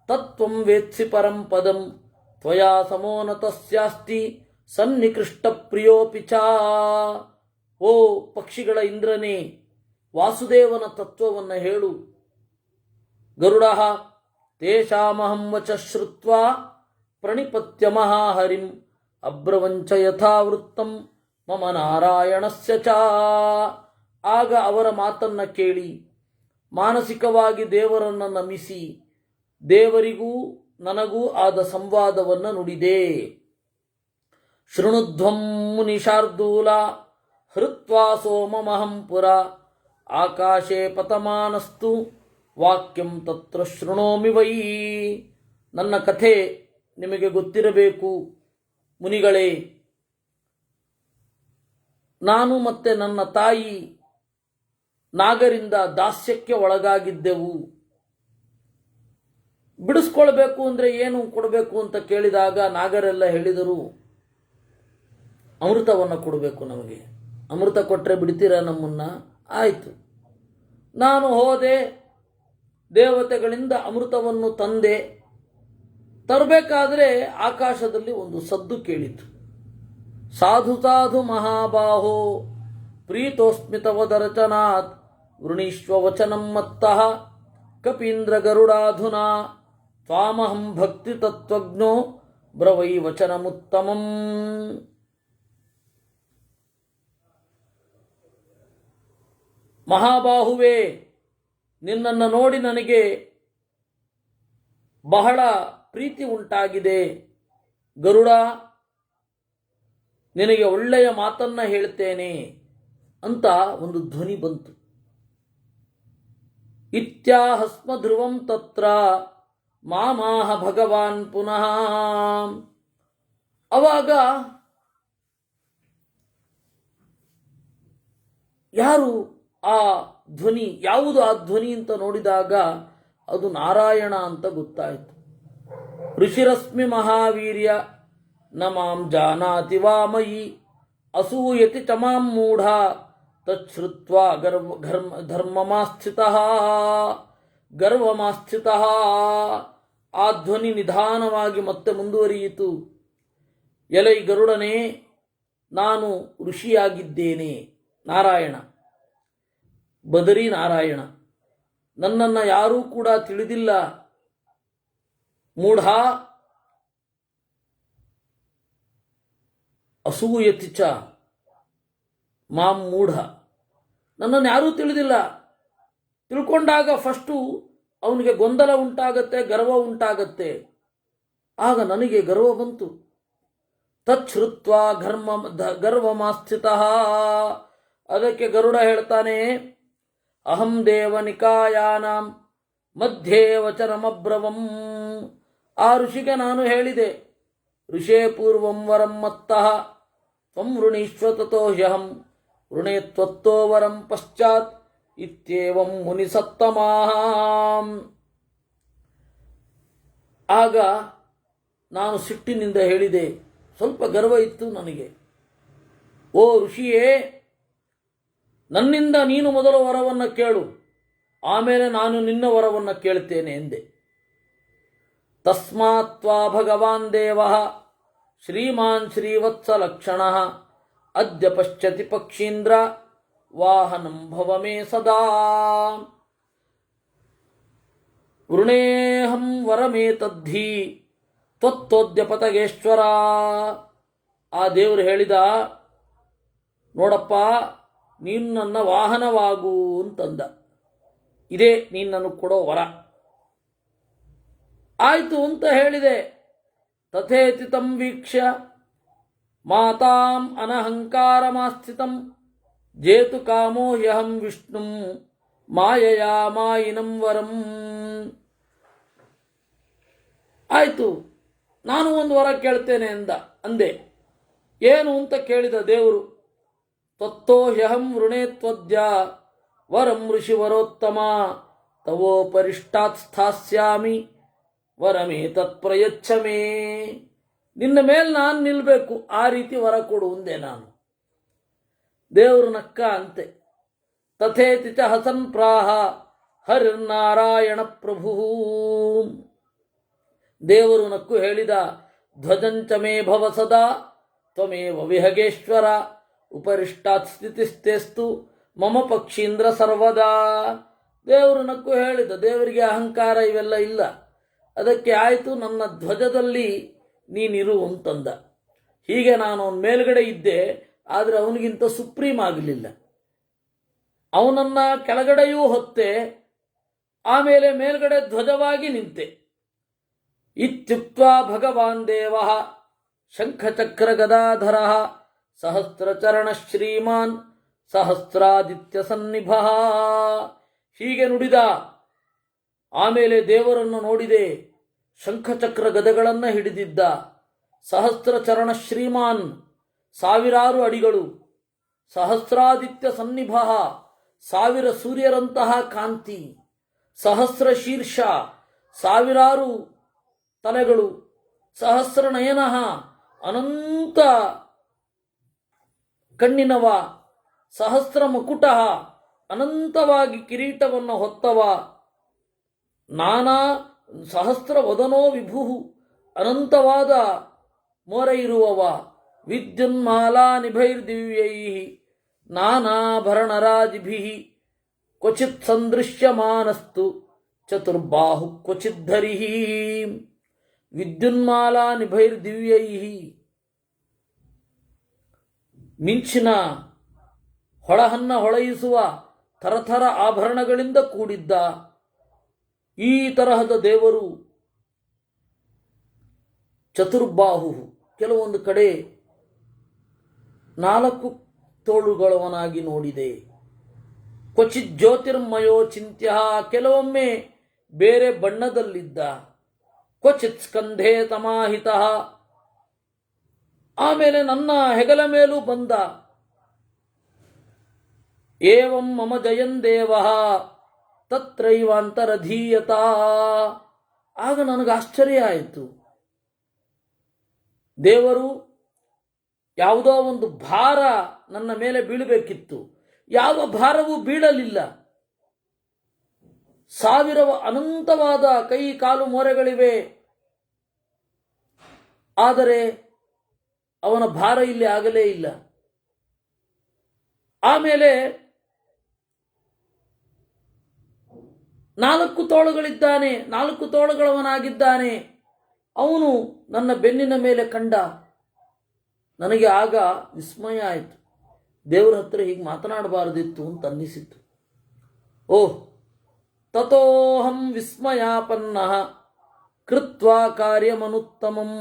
ತತ್ವಂ ವೇತ್ಸಿ ಪರಂ ಪದಂ ತ್ವಯಾ ಸಮೋ ತಸ್ಯಾಸ್ತಿ ಸನ್ನಿಕೃಷ್ಟ ಪ್ರಿಯೋಪಿ ಚ. ಓ ಪಕ್ಷಿಗಳ ಇಂದ್ರನೇ, ವಾಸುದೇವನ ತತ್ವವನ್ನು ಹೇಳು. ಗರುಡ ತೇಷಾಮಹಂ ವಚ ಶ್ರುತ್ವಾ ಪ್ರಣಿಪತ್ಯ ಮಹಾಹರಿಂ ಅಬ್ರವಂಚ ಯಥಾವೃತ್ತಂ ಮಮ ನಾರಾಯಣಸ್ಯ ಚ. ಆಗ ಅವರ ಮಾತನ್ನು ಕೇಳಿ ಮಾನಸಿಕವಾಗಿ ದೇವರನ್ನು ನಮಿಸಿ ದೇವರಿಗೂ ನನಗೂ ಆದ ಸಂವಾದವನ್ನು ನುಡಿದೆ. ಶೃಣುಧ್ವಂ ಮುನಿಶಾರ್ದೂಲ ಹೃತ್ವಾ ಸೋಮಮಹಂ ಪುರ ಆಕಾಶೇ ಪತಮಾನಸ್ತು ವಾಕ್ಯಂ ತತ್ರ ಶೃಣೋಮಿ ವೈ. ನನ್ನ ಕಥೆ ನಿಮಗೆ ಗೊತ್ತಿರಬೇಕು ಮುನಿಗಳೇ. ನಾನು ಮತ್ತೆ ನನ್ನ ತಾಯಿ ನಾಗರಿಂದ ದಾಸ್ಯಕ್ಕೆ ಒಳಗಾಗಿದ್ದೆವು. ಬಿಡಿಸ್ಕೊಳ್ಬೇಕು ಅಂದರೆ ಏನು ಕೊಡಬೇಕು ಅಂತ ಕೇಳಿದಾಗ ನಾಗರೆಲ್ಲ ಹೇಳಿದರು, ಅಮೃತವನ್ನು ಕೊಡಬೇಕು ನಮಗೆ. ಅಮೃತ ಕೊಟ್ಟರೆ ಬಿಡ್ತೀರಾ ನಮ್ಮನ್ನು? ಆಯಿತು. ನಾನು ಹೋದೆ, ದೇವತೆಗಳಿಂದ ಅಮೃತವನ್ನು ತಂದೆ. ತರಬೇಕಾದ್ರೆ ಆಕಾಶದಲ್ಲಿ ಒಂದು ಸದ್ದು ಕೇಳಿತು. ಸಾಧು ಸಾಧು ಮಹಾಬಾಹೋ ಪ್ರೀತೋಸ್ಮಿತವದರಚನಾತ್ ವೃಣೀಶ್ವ ವಚನಂ ಮತ್ತಃ ಕಪೀಂದ್ರ ಗರುಡಾಧುನಾ ತ್ವಾಮಹಂ ಭಕ್ತಿ ತತ್ವಜ್ಞೋ ಬ್ರವೈ ವಚನಮುತ್ತಮಂ. ಮಹಾಬಾಹುವೇ, ನಿನ್ನನ್ನು ನೋಡಿ ನನಗೆ ಬಹಳ ಪ್ರೀತಿ ಉಂಟಾಗಿದೆ. ಗರುಡ, ನಿನಗೆ ಒಳ್ಳೆಯ ಮಾತನ್ನ ಹೇಳ್ತೇನೆ ಅಂತ ಒಂದು ಧ್ವನಿ ಬಂತು. ಇತ್ಯಾಹಸ್ಮ ಧ್ರುವಂ ತತ್ರ ಮಾಮಾಹ ಭಗವಾನ್ ಪುನಃ. ಅವಾಗ ಯಾರು ಆ ಧ್ವನಿ, ಯಾವುದು ಆ ಧ್ವನಿ ಅಂತ ನೋಡಿದಾಗ ಅದು ನಾರಾಯಣ ಅಂತ ಗೊತ್ತಾಯಿತು. ಋಷಿರಶ್ಮಿ ಮಹಾವೀರ್ಯ ನ ಮಾಂ ಜಾನಾತಿ ವಾ ಮಯಿ ಅಸೂಯತಿ ಚ ಮಾಂ ಮೂಢ ತಚ್ಛ್ರುತ್ವಾ ಗರ್ವಮಾಸ್ಥಿತಃ. ಆ ಧ್ವನಿ ನಿಧಾನವಾಗಿ ಮತ್ತೆ ಮುಂದುವರಿಯಿತು. ಎಲೈ ಗರುಡನೇ, ನಾನು ಋಷಿಯಾಗಿದ್ದೇನೆ. ನಾರಾಯಣ, ಬದರಿ ನಾರಾಯಣ, ನನ್ನನ್ನು ಯಾರೂ ಕೂಡ ತಿಳಿದಿಲ್ಲ. ಮೂಢ ಅಸೂಯತಿ ಚ ಮಾಂ ಮೂಢ, ನನ್ನನ್ನು ಯಾರೂ ತಿಳಿದಿಲ್ಲ. ತಿಳ್ಕೊಂಡಾಗ ಫಸ್ಟು ಅವನಿಗೆ ಗೊಂದಲ ಉಂಟಾಗತ್ತೆ, ಗರ್ವ ಉಂಟಾಗತ್ತೆ. ಆಗ ನನಗೆ ಗರ್ವ ಬಂತು. ತಚ್ಛ್ರುತ್ವ ಗರ್ವಮಾಸ್ಥಿತಃ. ಅದಕ್ಕೆ ಗರುಡ ಹೇಳ್ತಾನೆ, ಅಹಂ ದೇವನಿಕಾಯಾನಾಂ ಮಧ್ಯೆ ವಚನಮಬ್ರವಂ. ಆ ಋಷಿಗೆ ನಾನು ಹೇಳಿದೆ, ಋಷೇ ಪೂರ್ವಂ ವರಂ ಮತ್ತಃ ತ್ವಂ ವೃಣೀಶ್ವ ತತೋ ಹ್ಯಹಂ ವೃಣೇ ತ್ವತ್ತೋ ವರಂ ಪಶ್ಚಾತ್ ಇತ್ಯೇವಂ ಮುನಿಸತ್ತಮಾಃ. ಆಗ ನಾನು ಸಿಟ್ಟಿನಿಂದ ಹೇಳಿದೆ, ಸ್ವಲ್ಪ ಗರ್ವ ಇತ್ತು ನನಗೆ. ಓ ಋಷಿಯೇ, ನನ್ನಿಂದ ನೀನು ಮೊದಲು ವರವನ್ನು ಕೇಳು, ಆಮೇಲೆ ನಾನು ನಿನ್ನ ವರವನ್ನು ಕೇಳ್ತೇನೆ ಎಂದೆ. ತಸ್ಮಾತ್ ತ್ವಾ ಭಗವಾನ್ ದೇವಃ ಶ್ರೀಮಾನ್ ಶ್ರೀವತ್ಸಲಕ್ಷಣಃ ಅದ್ಯ ಪಶ್ಯತಿ ಪಕ್ಷೀಂದ್ರ ವಾಹನಂ ಭವ ಮೇ ಸದಾ. ವೃಣೇಹಂ ವರಮೇತದ್ಧಿ ತ್ವತ್ತೋದ್ಯ ಪತಗೇಶ್ವರ. ಆ ದೇವರು ಹೇಳಿದ, ನೋಡಪ್ಪ, ನೀನು ನನ್ನ ವಾಹನವಾಗು ಅಂತಂದ. ಇದೇ ನೀನು ನನಗೆ ಕೊಡೋ ವರ. ಆಯಿತು ಅಂತ ಹೇಳಿದೆ. ತಥೇತಿ ತಂ ವೀಕ್ಷ್ಯ ಮಾತಾಂ ಅನಹಂಕಾರಮಾಸ್ಥಿತಂ ಜೇತು ಕಾಮೋ ಹ್ಯಹಂ ವಿಷ್ಣುಂ ಮಾಯಯಾ ಮಾಯಿನಂ ವರಂ. ಆಯಿತು, ನಾನು ಒಂದು ವರ ಕೇಳ್ತೇನೆ ಅಂದೆ. ಏನು ಅಂತ ಕೇಳಿದ ದೇವರು. ತ್ವತ್ತೋ ಹ್ಯಹಂ ವೃಣೇ ತ್ವದ್ಯ ವರಂ ಋಷಿ ವರೋತ್ತಮ ತವೋಪರಿಷ್ಟಾತ್ ಸ್ಥಾಸ್ಯಾಮಿ ವರಮೇ ತತ್ಪ್ರಯಚ್ಛ ಮೇ. ನಿನ್ನ ಮೇಲೆ ನಾನು ನಿಲ್ಲಬೇಕು, ಆ ರೀತಿ ವರ ಕೊಡು ಅಂದೆ ನಾನು. ದೇವರು ನಕ್ಕ ಅಂತೆ. ತಥೇತಿ ಚ ಹಸನ್ ಪ್ರಾಹ ಹರಿರ್ನಾರಾಯಣ ಪ್ರಭು. ದೇವರು ನಕ್ಕು ಹೇಳಿದ, ಧ್ವಜಂಚ ಮೇ ಭವ ಸದಾ ತ್ವಮೇವ ವಿಹಗೇಶ್ವರ ಉಪರಿಷ್ಟಾತ್ ಸ್ಥಿತಿಸ್ತೇಸ್ತು ಮಮ ಪಕ್ಷೀಂದ್ರ ಸರ್ವದಾ. ದೇವರು ನಕ್ಕು ಹೇಳಿದ, ದೇವರಿಗೆ ಅಹಂಕಾರ ಇವೆಲ್ಲ ಇಲ್ಲ. ಅದಕ್ಕೆ ಆಯಿತು, ನನ್ನ ಧ್ವಜದಲ್ಲಿ ನೀನಿರು ಅಂತಂದ. ಹೀಗೆ ನಾನು ಅವನ ಮೇಲ್ಗಡೆ ಇದ್ದೆ, ಆದರೆ ಅವನಿಗಿಂತ ಸುಪ್ರೀಂ ಆಗಲಿಲ್ಲ. ಅವನನ್ನ ಕೆಳಗಡೆಯೂ ಹೊತ್ತೆ, ಆಮೇಲೆ ಮೇಲ್ಗಡೆ ಧ್ವಜವಾಗಿ ನಿಂತೆ. ಇತ್ಯುಕ್ತ್ವಾ ಭಗವಾನ್ ದೇವ ಶಂಖಚಕ್ರ ಗದಾಧರ ಸಹಸ್ರಚರಣ ಶ್ರೀಮಾನ್ ಸಹಸ್ರಾದಿತ್ಯ ಸನ್ನಿಭ. ಹೀಗೆ ನುಡಿದ. ಆಮೇಲೆ ದೇವರನ್ನು ನೋಡಿದೆ. ಶಂಖಚಕ್ರ ಗದಗಳನ್ನು ಹಿಡಿದಿದ್ದ. ಸಹಸ್ರಚರಣ ಶ್ರೀಮಾನ್, ಸಾವಿರಾರು ಅಡಿಗಳು. ಸಹಸ್ರಾದಿತ್ಯ ಸನ್ನಿಭ, ಸಾವಿರ ಸೂರ್ಯರಂತಹ ಕಾಂತಿ. ಸಹಸ್ರ ಶೀರ್ಷ, ಸಾವಿರಾರು ತಲೆಗಳು. ಸಹಸ್ರ ನಯನ, ಅನಂತ ಕಣ್ಣಿನವ. ಸಹಸ್ರ ಮುಕುಟ, ಅನಂತವಾಗಿ ಕಿರೀಟವನ್ನು ಹೊತ್ತವ. ನಾನಾ ಸಹಸ್ರ ವದನೋ ವಿಭು, ಅನಂತವಾದ ಮೋರೆ ಇರುವವ. ವಿದ್ಯುನ್ಮಾಲಾ ನಿಭೈರ್ದಿವ್ಯೈ ನಾನಾಭರಣರಾಜಿಭಿ ಕ್ವಚಿತ್ ಸಂದೃಶ್ಯಮಾನಸ್ತು ಚತುರ್ಬಾಹು ಕ್ವಚಿದ್ಧರಿ. ವಿದ್ಯುನ್ಮಾಲಾ ನಿಭೈರ್ದಿವ್ಯೈ, ಮಿಂಚಿನ ಹೊಳಹನ್ನ ಹೊಳೆಯಿಸುವ ಥರಥರ ಆಭರಣಗಳಿಂದ ಕೂಡಿದ್ದ ಈ ತರಹದ ದೇವರು. ಚತುರ್ಬಾಹು, ಕೆಲವೊಂದು ಕಡೆ 4 ತೋಳುಗಳವನಾಗಿ ನೋಡಿದೆ. ಕ್ವಚಿತ್ ಜ್ಯೋತಿರ್ಮಯೋ ಚಿಂತ್ಯ, ಕೆಲವೊಮ್ಮೆ ಬೇರೆ ಬಣ್ಣದಲ್ಲಿದ್ದ. ಕ್ವಚಿತ್ ಸ್ಕಂಧೇ ತಮಾಹಿತ, ಆಮೇಲೆ ನನ್ನ ಹೆಗಲ ಮೇಲೂ ಬಂದ. ಏವಂ ಮಮ ಜಯನ್ ದೇವ ತತ್ರೈವಾಂತರಧೀಯತ. ಆಗ ನನಗೆ ಆಶ್ಚರ್ಯ ಆಯಿತು. ದೇವರು ಯಾವುದೋ ಒಂದು ಭಾರ ನನ್ನ ಮೇಲೆ ಬೀಳಬೇಕಿತ್ತು, ಯಾವ ಭಾರವೂ ಬೀಳಲಿಲ್ಲ. ಸಾವಿರ ಅನಂತವಾದ ಕೈ ಕಾಲು ಮೋರೆಗಳಿವೆ, ಆದರೆ ಅವನ ಭಾರ ಇಲ್ಲಿ ಆಗಲೇ ಇಲ್ಲ. ಆಮೇಲೆ 4 ತೋಳುಗಳಿದ್ದಾನೆ, 4 ತೋಳುಗಳವನಾಗಿದ್ದಾನೆ. ಅವನು ನನ್ನ ಬೆನ್ನಿನ ಮೇಲೆ ಕಂಡ. ನನಗೆ ಆಗ ವಿಸ್ಮಯ ಆಯಿತು. ದೇವರ ಹತ್ರ ಹೀಗೆ ಮಾತನಾಡಬಾರದಿತ್ತು ಅಂತ ಅನ್ನಿಸಿತ್ತು. ಓಹ್, ತತೋಹಂ ವಿಸ್ಮಯಾಪನ್ನ ಕೃತ್ವಾ ಕಾರ್ಯಮನುತ್ತಮಂ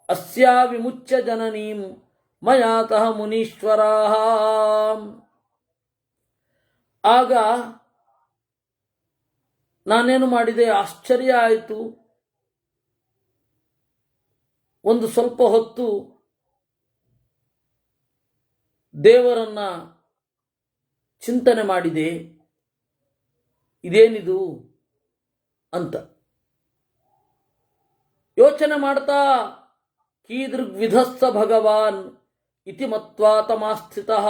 ಅಸ್ಯಾ ವಿಮುಚ್ಯ ಜನನೀಂ ಮಯಾತಃ ಮುನೀಶ್ವರಾಃ. ಆಗ ನಾನೇನು ಮಾಡಿದೆ, ಆಶ್ಚರ್ಯ ಆಯಿತು. ಒಂದು ಸ್ವಲ್ಪ ಹೊತ್ತು ದೇವರನ್ನ ಚಿಂತನೆ ಮಾಡಿದೆ. ಇದೇನಿದು ಅಂತ ಯೋಚನೆ ಮಾಡ್ತಾ, ಕೀದೃಗ್ವಿಧಸ್ಸ ಭಗವಾನ್ ಇತಿ ಮತ್ವಾ ತಮಾಸ್ಥಿತಃ.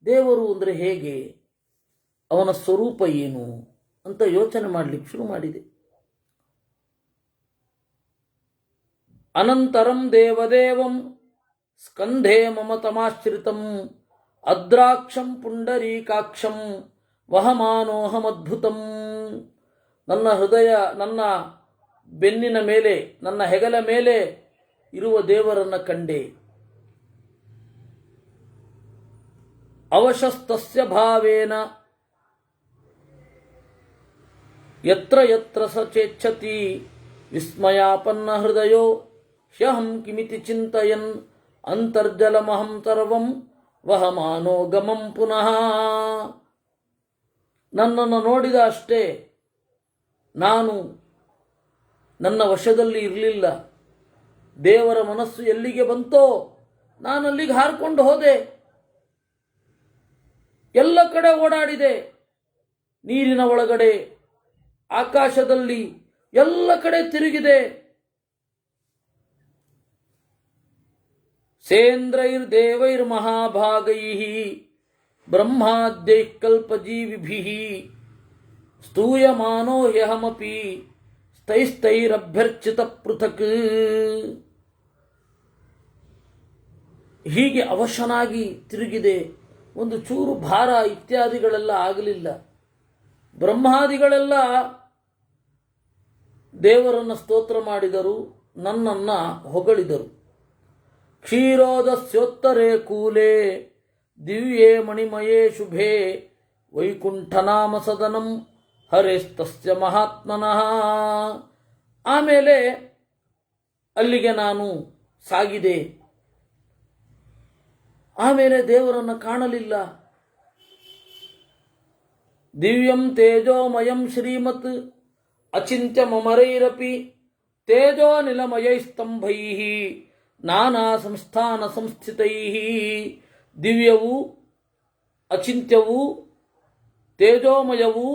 ದೇವರು ಅಂದರೆ ಹೇಗೆ, ಅವನ ಸ್ವರೂಪ ಏನು ಅಂತ ಯೋಚನೆ ಮಾಡಲಿಕ್ಕೆ ಶುರು ಮಾಡಿದೆ. ಅನಂತರಂ ದೇವದೇವಂ ಸ್ಕಂಧೇ ಮಮ ತಮಾಶ್ರಿತಂ ಅದ್ರಾಕ್ಷಂ ಪುಂಡರೀಕಾಕ್ಷಂ ವಹಮಾನೋಹಮದ್ಭುತಂ. ನನ್ನ ಹೃದಯ, ನನ್ನ ಬೆನ್ನಿನ ಮೇಲೆ, ನನ್ನ ಹೆಗಲ ಮೇಲೆ ಇರುವ ದೇವರನ್ನ ಕಂಡೆ. ಅವಶಸ್ತಸ್ಯ ಭಾವೇನ ಯತ್ರ ಯತ್ರ ಸ ಚೇಚ್ಛತಿ ವಿಸ್ಮಯಾಪನ್ನ ಹೃದಯೋ ಹ್ಯಹಂ ಕಿಮಿತಿ ಚಿಂತಯನ್ ಅಂತರ್ಜಲಮಹಂ ಸರ್ವಂ ವಹಮಾನೋ ಗಮಂ ಪುನಃ. ನನ್ನನ್ನು ನೋಡಿದ ಅಷ್ಟೇ, ನಾನು ನನ್ನ ವಶದಲ್ಲಿ ಇರಲಿಲ್ಲ. ದೇವರ ಮನಸ್ಸು ಎಲ್ಲಿಗೆ ಬಂತೋ ನಾನು ಅಲ್ಲಿಗೆ ಹಾರಿಕೊಂಡು ಹೋದೆ. ಎಲ್ಲ ಕಡೆ ಓಡಾಡಿದೆ, ನೀರಿನ ಒಳಗಡೆ, ಆಕಾಶದಲ್ಲಿ, ಎಲ್ಲ ಕಡೆ ತಿರುಗಿದೆ. ಸೇಂದ್ರೈರ್ದೇವೈರ್ಮಹಾಭಾಗೈಃ ಬ್ರಹ್ಮಾದ್ಯೈಃ ಕಲ್ಪಜೀವಿಭಿಃ ಸ್ತೂಯಮಾನೋ ಹ್ಯಹಮಪಿ ಸ್ಥೈಸ್ಥೈರಭ್ಯರ್ಚಿತ ಪೃಥಕ್. ಹೀಗೆ ಅವಶನಾಗಿ ತಿರುಗಿದೆ. ಒಂದು ಚೂರು ಭಾರ ಇತ್ಯಾದಿಗಳೆಲ್ಲ ಆಗಲಿಲ್ಲ. ಬ್ರಹ್ಮಾದಿಗಳೆಲ್ಲ ದೇವರನ್ನು ಸ್ತೋತ್ರ ಮಾಡಿದರು, ನನ್ನನ್ನು ಹೊಗಳಿದರು. ಕ್ಷೀರೋದಸ್ಯೋತ್ತರೇ ಕೂಲೆ ದಿವ್ಯೇ ಮಣಿಮಯೇ ಶುಭೆ ವೈಕುಂಠನಾಮ ಸದನಂ ಹರೇಸ್ತಸ್ಯ ಮಹಾತ್ಮನಃ. ಆಮೇಲೆ ಅಲ್ಲಿಗೆ ನಾನು ಸಾಗಿದೆ. ಆಮೇಲೆ ದೇವರನ್ನು ಕಾಣಲಿಲ್ಲ. ದಿವ್ಯಂ ತೇಜೋಮಯಂ ಶ್ರೀಮತ್ ಅಚಿಂತ್ಯಮಮರೈರಪಿ ತೇಜೋ ನಿಲಮಯೈಸ್ತಂಭೈಃ ನಾನಾ ಸಂಸ್ಥಾನ ಸಂಸ್ಥಿತೈಃ. ದಿವ್ಯವೂ ಅಚಿಂತ್ಯವೂ ತೇಜೋಮಯವೂ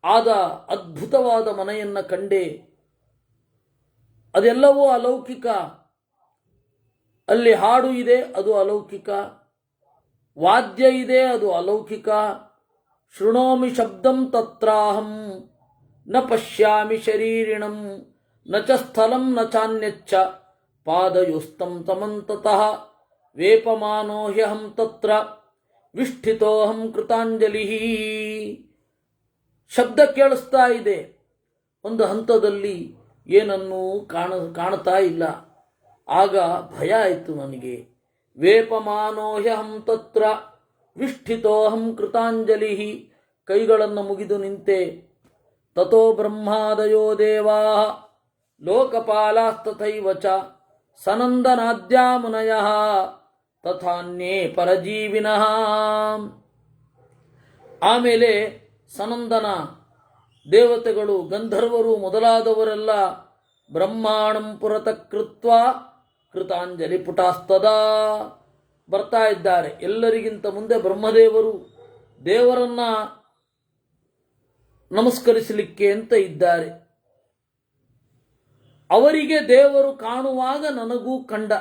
ಆದ ಅದ್ಭುತವಾದ ಮನೆಯನ್ನು ಕಂಡೆ. ಅದೆಲ್ಲವೂ ಅಲೌಕಿಕ. ಅಲ್ಲಿ ಹಾಡು ಇದೆ, ಅದು ಅಲೌಕಿಕ. ವಾದ್ಯ ಇದೆ, ಅದು ಅಲೌಕಿಕ. ಶೃಣೋಮಿ ಶಬ್ದಂ ತತ್ರಾಹಂ ನ ಪಶ್ಯಾಮಿ ಶರೀರಿಣಂ ನ ಚ ಸ್ಥಳಂ ನ ಚಾನ್ಯಚ್ಚ ಪಾದಯೋಸ್ತಂ ತಮಂತತಃ ವೇಪಮಾನೋ ಹ್ಯಹಂ ತತ್ರ ವಿಷ್ಠಿತೋಹಂ ಕೃತಾಂಜಲಿ. ಶಬ್ದ ಕೇಳಿಸ್ತಾ ಇದೆ, ಒಂದು ಹಂತದಲ್ಲಿ ಏನನ್ನೂ ಕಾಣ್ತಾ ಇಲ್ಲ. ಆಗ ಭಯ ಆಯಿತು ನನಗೆ. ವೇಪಮಾನೋ ಹ್ಯಹಂ ತತ್ರ ವಿಷ್ಠಿತೋಹಂ ಕೃತಾಂಜಲಿ. ಕೈಗಳನ್ನು ಮುಗಿದು ನಿಂತೆ. ತಥೋ ಬ್ರಹ್ಮಾದಯೋ ದೇವಾಃ ಲೋಕಪಾಲಾಸ್ತಥೈವ ಚ ಸನಂದನಾದ್ಯಾ ಮುನಯಃ ತಥಾನ್ಯೇ ಪರಜೀವಿನಃ. ಆಮೇಲೆ ಸನಂದನ ದೇವತೆಗಳು, ಗಂಧರ್ವರು ಮೊದಲಾದವರೆಲ್ಲ ಬ್ರಹ್ಮಾಣಂ ಪುರತಃ ಕೃತ್ವ ಕೃತಾಂಜಲಿ ಪುಟಾಸ್ತದಾ ಬರ್ತಾ ಇದ್ದಾರೆ. ಎಲ್ಲರಿಗಿಂತ ಮುಂದೆ ಬ್ರಹ್ಮದೇವರು ದೇವರನ್ನ ನಮಸ್ಕರಿಸಲಿಕ್ಕೆ ಅಂತ ಇದ್ದಾರೆ. ಅವರಿಗೆ ದೇವರು ಕಾಣುವಾಗ ನನಗೂ ಕಂಡ.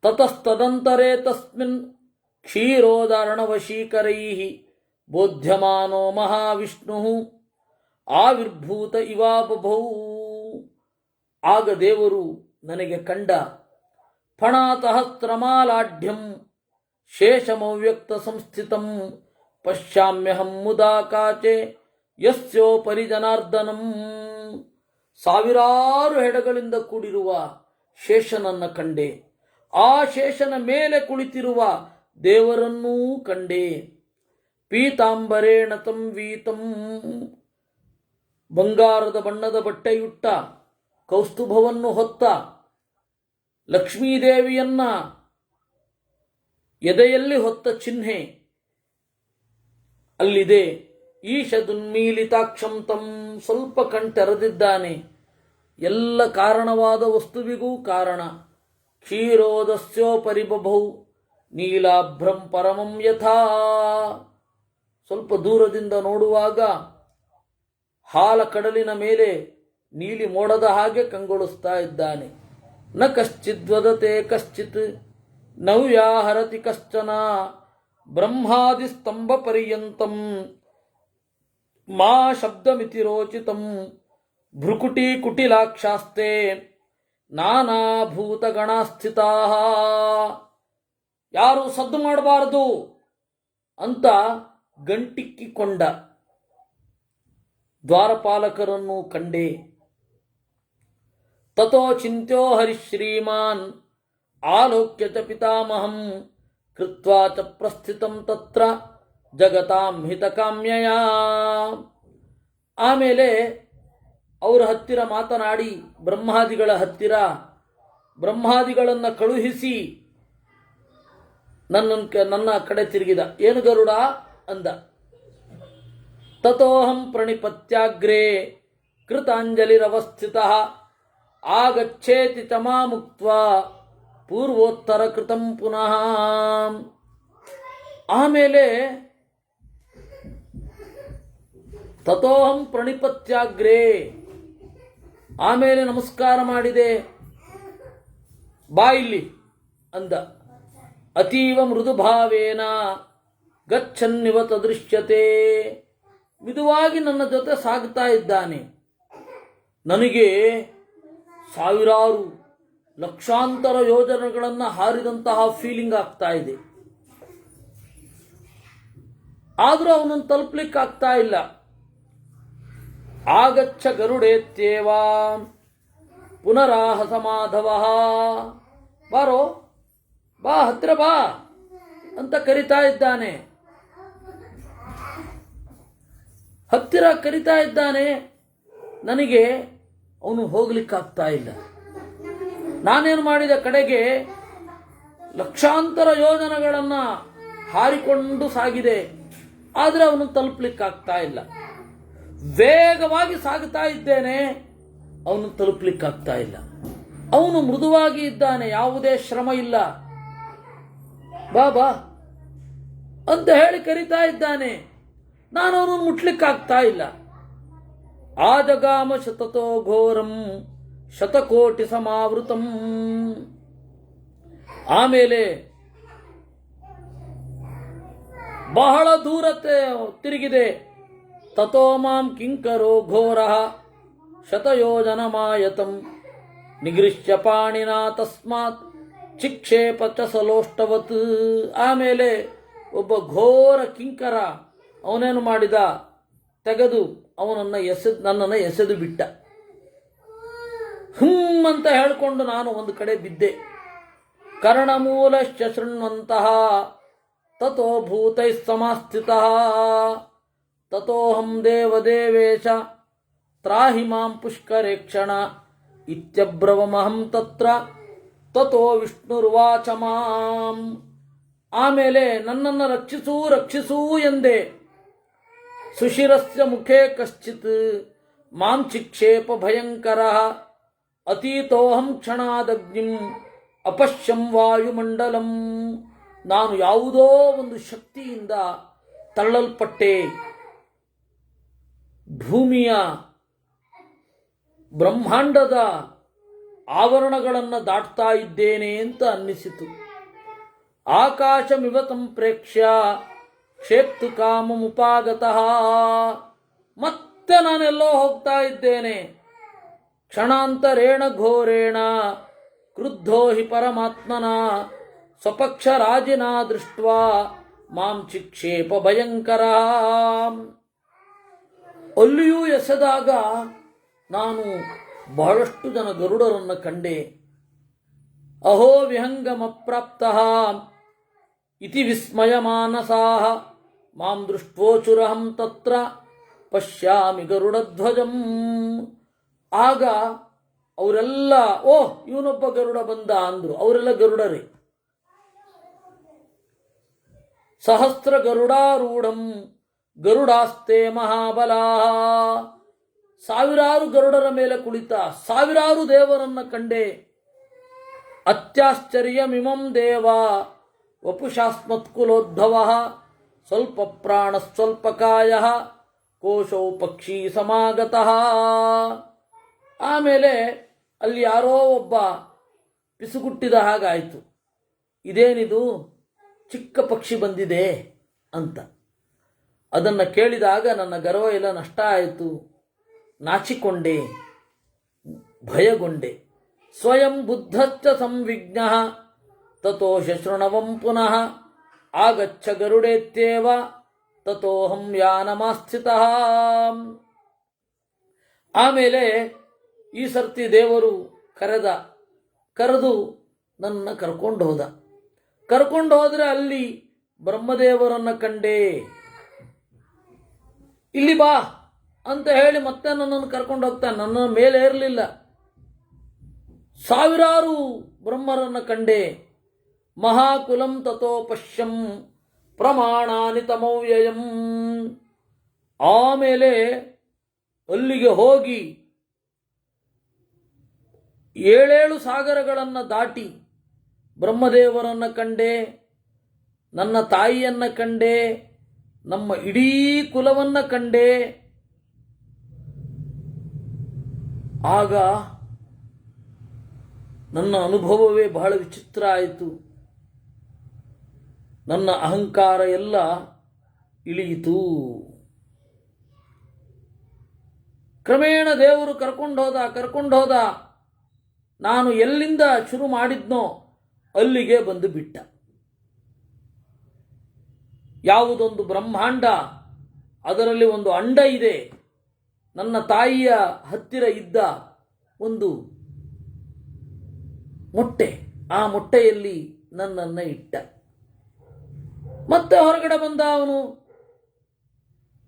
ತತಸ್ತದಂತರೇ ತಸ್ಮಿನ್ ಕ್ಷೀರೋದಾರ್ಣವಶೀಕರೈಃ ಬೋಧ್ಯಮಾನೋ ಮಹಾವಿಷ್ಣುಃ ಆವಿರ್ಭೂತ ಇವಾಬಭೌ. ಆಗ ದೇವರು ನನಗೆ ಕಂಡ. ಫಣಾತಹಸ್ತ್ರಮಾಲಾಢ್ಯಂ ಶೇಷಮವ್ಯಕ್ತ ಸಂಸ್ಥಿತಂ ಪಶ್ಯಾಮ್ಯಹಂ ಮುದಾ ಕಾಚೆ ಯಸ್ಯೋಪರಿ ಜನಾರ್ದನಂ. ಸಾವಿರಾರು ಹೆಡಗಳಿಂದ ಕೂಡಿರುವ ಶೇಷನನ್ನ ಕಂಡೆ. ಆ ಶೇಷನ ಮೇಲೆ ಕುಳಿತಿರುವ ದೇವರನ್ನೂ ಕಂಡೆ. ಪೀತಾಂಬರೇಣ ತಂ ವೀತಂ. ಬಂಗಾರದ ಬಣ್ಣದ ಬಟ್ಟೆಯುಟ್ಟ, ಕೌಸ್ತುಭವನ್ನು ಹೊತ್ತ ಲಕ್ಷ್ಮೀದೇವಿಯನ್ನ ಎದೆಯಲ್ಲಿ ಹೊತ್ತ ಚಿಹ್ನೆ ಅಲ್ಲಿದೆ. ಈಶದುನ್ಮೀಲಿತಾಕ್ಷಂ ತಂ. ಸ್ವಲ್ಪ ಕಣ್ತೆರೆದಿದ್ದಾನೆ. ಎಲ್ಲ ಕಾರಣವಾದ ವಸ್ತುವಿಗೂ ಕಾರಣ. ಕ್ಷೀರೋದಸ್ಯೋಪರಿ ಬಭೌ ನೀಲಾಭ್ರಂ ಪರಮಂ ಯಥಾ. ಸ್ವಲ್ಪ ದೂರದಿಂದ ನೋಡುವಾಗ ಹಾಲ ಕಡಲಿನ ಮೇಲೆ ನೀಲಿ ಮೋಡದ ಹಾಗೆ ಕಂಗೊಳಿಸ್ತಾ ಇದ್ದಾನೆ. ನ ಕಶ್ಚಿದ್ವದತೆ ಕಶ್ಚಿತ್ ನವ್ಯಾಹರತಿ ಕಶ್ಚನ ಬ್ರಹ್ಮಾದಿ ಸ್ತಂಭ ಪರ್ಯಂತಂ ಮಾ ಶಬ್ದಮಿತಿ ರೋಚಿತಂ ಭ್ರುಕುಟಿ ಕುಟಿಲಾಕ್ಷಾಸ್ತೆ ನಾನಾಭೂತಗಣಸ್ಥಿತಾ. ಯಾರು ಸದ್ದು ಮಾಡಬಾರದು ಅಂತ ಗಂಟಿಕ್ಕಿಕೊಂಡ ದ್ವಾರಪಾಲಕರನ್ನು ಕಂಡೆ. ತಥೋ ಚಿಂತ್ಯೋ ಹರಿಶ್ರೀಮಾನ್ ಆಲೋಕ್ಯ ಚ ಪಿತಾಮಹಂ ಕೃತ್ವಾ ಚ ಪ್ರಸ್ಥಿತಂ ತತ್ರ ಜಗತಾಂ ಹಿತಕಾಮ್ಯಯ. ಆಮೇಲೆ ಅವರ ಹತ್ತಿರ ಮಾತನಾಡಿ, ಬ್ರಹ್ಮಾದಿಗಳ ಹತ್ತಿರ ಬ್ರಹ್ಮಾದಿಗಳನ್ನು ಕಳುಹಿಸಿ ನನ್ನ ಕಡೆ ತಿರುಗಿದ. ಏನು ಗರುಡ ಅಂದ. ತಥೋಹಂ ಪ್ರಣಿಪತ್ಯಾಗ್ರೇ ಕೃತಾಂಜಲಿರವಸ್ಥಿತಃ ಆಗಚ್ಚೇತಿ ಚ ಮಾಮುಕ್ತ್ವಾ ಪೂರ್ವೋತ್ತರ ಕೃತಂ ಪುನಃ. ಆಮೇಲೆ ತಥೋಹಂ ಪ್ರಣಿಪತ್ಯಾಗ್ರೇ, ಆಮೇಲೆ ನಮಸ್ಕಾರ ಮಾಡಿದೆ, ಬಾ ಇಲ್ಲಿ ಅಂದ. ಅತೀವ ಮೃದು ಭಾವೇನ ಗಚ್ಚನ್ನಿವ ತದೃಶ್ಯತೆ, ಮಿದುವಾಗಿ ನನ್ನ ಜೊತೆ ಸಾಗ್ತಾ ಇದ್ದಾನೆ. ನನಗೆ ಸಾವಿರಾರು ಲಕ್ಷಾಂತರ ಯೋಜನೆಗಳನ್ನು ಹಾರಿದಂತಹ ಫೀಲಿಂಗ್ ಆಗ್ತಾ ಇದೆ. ಆದರೂ ಅವನನ್ನು ತಲುಪಲಿಕ್ಕಾಗ್ತಾ ಇಲ್ಲ. ಆಗಚ್ಚ ಗರುಡೇತ್ಯೇವ ಪುನರಾಹ ಸಮಾಧವ, ಬಾರೋ ಬಾ, ಹತ್ತಿರ ಬಾ ಅಂತ ಕರಿತಾ ಇದ್ದಾನೆ. ಹತ್ತಿರ ಕರಿತಾ ಇದ್ದಾನೆ. ನನಗೆ ಅವನು ಹೋಗ್ಲಿಕ್ಕಾಗ್ತಾ ಇಲ್ಲ. ನಾನೇನು ಮಾಡಿದ, ಕಡೆಗೆ ಲಕ್ಷಾಂತರ ಯೋಜನೆಗಳನ್ನು ಹಾರಿಕೊಂಡು ಸಾಗಿದೆ, ಆದರೆ ಅವನು ತಲುಪಲಿಕ್ಕಾಗ್ತಾ ಇಲ್ಲ. ವೇಗವಾಗಿ ಸಾಗುತ್ತಾ ಇದ್ದೇನೆ, ಅವನು ತಲುಪಲಿಕ್ಕಾಗ್ತಾ ಇಲ್ಲ. ಅವನು ಮೃದುವಾಗಿ ಇದ್ದಾನೆ, ಯಾವುದೇ ಶ್ರಮ ಇಲ್ಲ. ಬಾ ಬಾ ಅಂತ ಹೇಳಿ ಕರಿತಾ ಇದ್ದಾನೆ. ನಾನು ಅವನನ್ನು ಮುಟ್ಲಿಕ್ಕಾಗ್ತಾ ಇಲ್ಲ. ಆಜಗಾಮ ಶತತೋ ಘೋರಂ ಶತಕೋಟಿ ಸಮಾವೃತಂ. ಆಮೇಲೆ ಬಹಳ ದೂರ ತಿರುಗಿದೆ. ತಥೋ ಮಾಂ ಕಿಂಕರೋ ಘೋರ ಶತಯೋಜನಮಾಯತಂ ನಿಗೃಶ್ಯ ಪಾಣಿನಾ ತಸ್ಮಾತ್ ಚಿಕ್ಷೇಪ ಚ ಸಲೋಷ್ಟವತ್. ಆಮೇಲೆ ಒಬ್ಬ ಘೋರ ಕಿಂಕರ ಅವನೇನು ಮಾಡಿದ, ತೆಗೆದು ನನ್ನನ್ನು ಎಸೆದು ಬಿಟ್ಟ. ಅಂತ ಹೇಳಿಕೊಂಡು ನಾನು ಒಂದು ಕಡೆ ಬಿದ್ದೆ. ಕರ್ಣಮೂಲಶ್ಚ ಶೃಣ್ವಂತಹ ತಥೋ ಭೂತೈಃ ಸಮಾಸ್ಥಿತಃ ತಥೋಹಂ ದೇವದೇವೇಶ ತ್ರಾಹಿ ಮಾಂ ಪುಷ್ಕರೇಕ್ಷಣ ಇತ್ಯಬ್ರವಮಹಂ ತತ್ರ ತಥೋ ವಿಷ್ಣುರ್ವಾಚ ಮಾಂ. ಆಮೇಲೆ ನನ್ನನ್ನು ರಕ್ಷಿಸೂ ರಕ್ಷಿಸೂ ಎಂದೆ. ಸುಶಿರಸ್ಯ ಮುಖೇ ಕಶ್ಚಿತ್ ಮಾಂ ಚಿಕ್ಷೇಪ ಭಯಂಕರ ಅತೀತೋಹಂ ಕ್ಷಣಾದಗ್ನಿಂ ಅಪಶ್ಯಂ ವಾಯುಮಂಡಲಂ. ನಾನು ಯಾವುದೋ ಒಂದು ಶಕ್ತಿಯಿಂದ ತಳ್ಳಲ್ಪಟ್ಟೆ, ಭೂಮಿಯ ಬ್ರಹ್ಮಾಂಡದ ಆವರಣಗಳನ್ನು ದಾಟ್ತಾ ಇದ್ದೇನೆ ಅಂತ ಅನ್ನಿಸಿತು. ಆಕಾಶಮಿವ ಸಂಪ್ರೇಕ್ಷ್ಯ ಕ್ಷೇಪ್ತು ಕಾಮಮುಪಾಗತಃ. ಮತ್ತೆ ನಾನೆಲ್ಲೋ ಹೋಗ್ತಾ ಇದ್ದೇನೆ. ಕ್ಷಣಾಂತರೇಣ ಘೋರೇಣ ಕ್ರುದ್ಧೋ ಹಿ ಪರಮಾತ್ಮನ ಸ್ವಪಕ್ಷ ರಾಜಿನಾ ದೃಷ್ಟ್ವಾ ಮಾಂ ಚಿಕ್ಷೇಪ ಭಯಂಕರ. ಅಲ್ಲಿಯೂ ಎಸೆದಾಗ ನಾನು ಬಹಳಷ್ಟು ಜನ ಗರುಡರನ್ನು ಕಂಡೆ. ಅಹೋ ವಿಹಂಗಮ ಪ್ರಾಪ್ತಃ ಇತಿ ವಿಸ್ಮಯ ಮಾನಸಾಃ ಮಾಂ ದೃಷ್ಟ್ವೋಚುರಹಂ ತತ್ರ ಪಶ್ಯಾಮಿ ಗರುಡಧ್ವಜಂ. ಆಗ ಅವರೆಲ್ಲ, ಓ ಇವನೊಬ್ಬ ಗರುಡ ಬಂದ ಅಂದ್ರು. ಅವರೆಲ್ಲ ಗರುಡರೇ. ಸಹಸ್ರ ಗರುಡಾರೂಢಂ ಗರುಡಾಸ್ತೆ ಮಹಾಬಲಾಃ. ಸಾವಿರಾರು ಗರುಡರ ಮೇಲೆ ಕುಳಿತ ಸಾವಿರಾರು ದೇವರನ್ನ ಕಂಡೆ. ಅತ್ಯಾಶ್ಚರ್ಯಮಿಮಂ ದೇವ ವಪುಷಾಸ್ಮತ್ಕುಲೋದ್ಭವ ಸ್ವಲ್ಪ ಪ್ರಾಣ ಸ್ವಲ್ಪ ಕಾಯ ಕೋಶೌ ಪಕ್ಷಿ ಸಮಾಗತಃ. ಆಮೇಲೆ ಅಲ್ಲಿ ಯಾರೋ ಒಬ್ಬ ಪಿಸುಗುಟ್ಟಿದ ಹಾಗಾಯಿತು. ಇದೇನಿದು, ಚಿಕ್ಕ ಪಕ್ಷಿ ಬಂದಿದೆ ಅಂತ. ಅದನ್ನು ಕೇಳಿದಾಗ ನನ್ನ ಗರ್ವ ಎಲ್ಲ ನಷ್ಟ ಆಯಿತು. ನಾಚಿಕೊಂಡೆ, ಭಯಗೊಂಡೆ. ಸ್ವಯಂ ಬುದ್ಧಶ್ಚ ಸಂವಿಘ್ನಃ ತಥೋ ಶೃಣವಂ ಪುನಃ ಆಗಚ್ಚ ಗರುಡೇತ್ಯೇವ ತಥೋಹಂ ಯಾನಮಾಸ್ಥಿತಃ. ಆಮೇಲೆ ಈ ಸರ್ತಿ ದೇವರು ಕರೆದು ನನ್ನ ಕರ್ಕೊಂಡು ಹೋದ. ಕರ್ಕೊಂಡು ಹೋದರೆ ಅಲ್ಲಿ ಬ್ರಹ್ಮದೇವರನ್ನು ಕಂಡೆ. ಇಲ್ಲಿ ಬಾ ಅಂತ ಹೇಳಿ ಮತ್ತೆ ನನ್ನನ್ನು ಕರ್ಕೊಂಡು ಹೋಗ್ತಾನೆ. ನನ್ನ ಮೇಲೆ ಇರಲಿಲ್ಲ. ಸಾವಿರಾರು ಬ್ರಹ್ಮರನ್ನು ಕಂಡೆ. ಮಹಾಕುಲಂ ತಥೋ ಪಶ್ಯಂ ಪ್ರಮಾಣಾನಿ ತಮವ್ಯಯಂ. ಆಮೇಲೆ ಅಲ್ಲಿಗೆ ಹೋಗಿ ಏಳೇಳು ಸಾಗರಗಳನ್ನು ದಾಟಿ ಬ್ರಹ್ಮದೇವರನ್ನು ಕಂಡೆ, ನನ್ನ ತಾಯಿಯನ್ನು ಕಂಡೆ, ನಮ್ಮ ಇಡೀ ಕುಲವನ್ನು ಕಂಡೆ. ಆಗ ನನ್ನ ಅನುಭವವೇ ಬಹಳ ವಿಚಿತ್ರ ಆಯಿತು. ನನ್ನ ಅಹಂಕಾರ ಎಲ್ಲ ಇಳಿಯಿತು. ಕ್ರಮೇಣ ದೇವರು ಕರ್ಕೊಂಡು ಹೋದ. ನಾನು ಎಲ್ಲಿಂದ ಶುರು ಮಾಡಿದ್ನೋ ಅಲ್ಲಿಗೆ ಬಂದು ಬಿಟ್ಟ. ಯಾವುದೊಂದು ಬ್ರಹ್ಮಾಂಡ, ಅದರಲ್ಲಿ ಒಂದು ಅಂಡ ಇದೆ. ನನ್ನ ತಾಯಿಯ ಹತ್ತಿರ ಇದ್ದ ಒಂದು ಮೊಟ್ಟೆ, ಆ ಮೊಟ್ಟೆಯಲ್ಲಿ ನನ್ನನ್ನು ಇಟ್ಟ. ಮತ್ತೆ ಹೊರಗಡೆ ಬಂದ ಅವನು.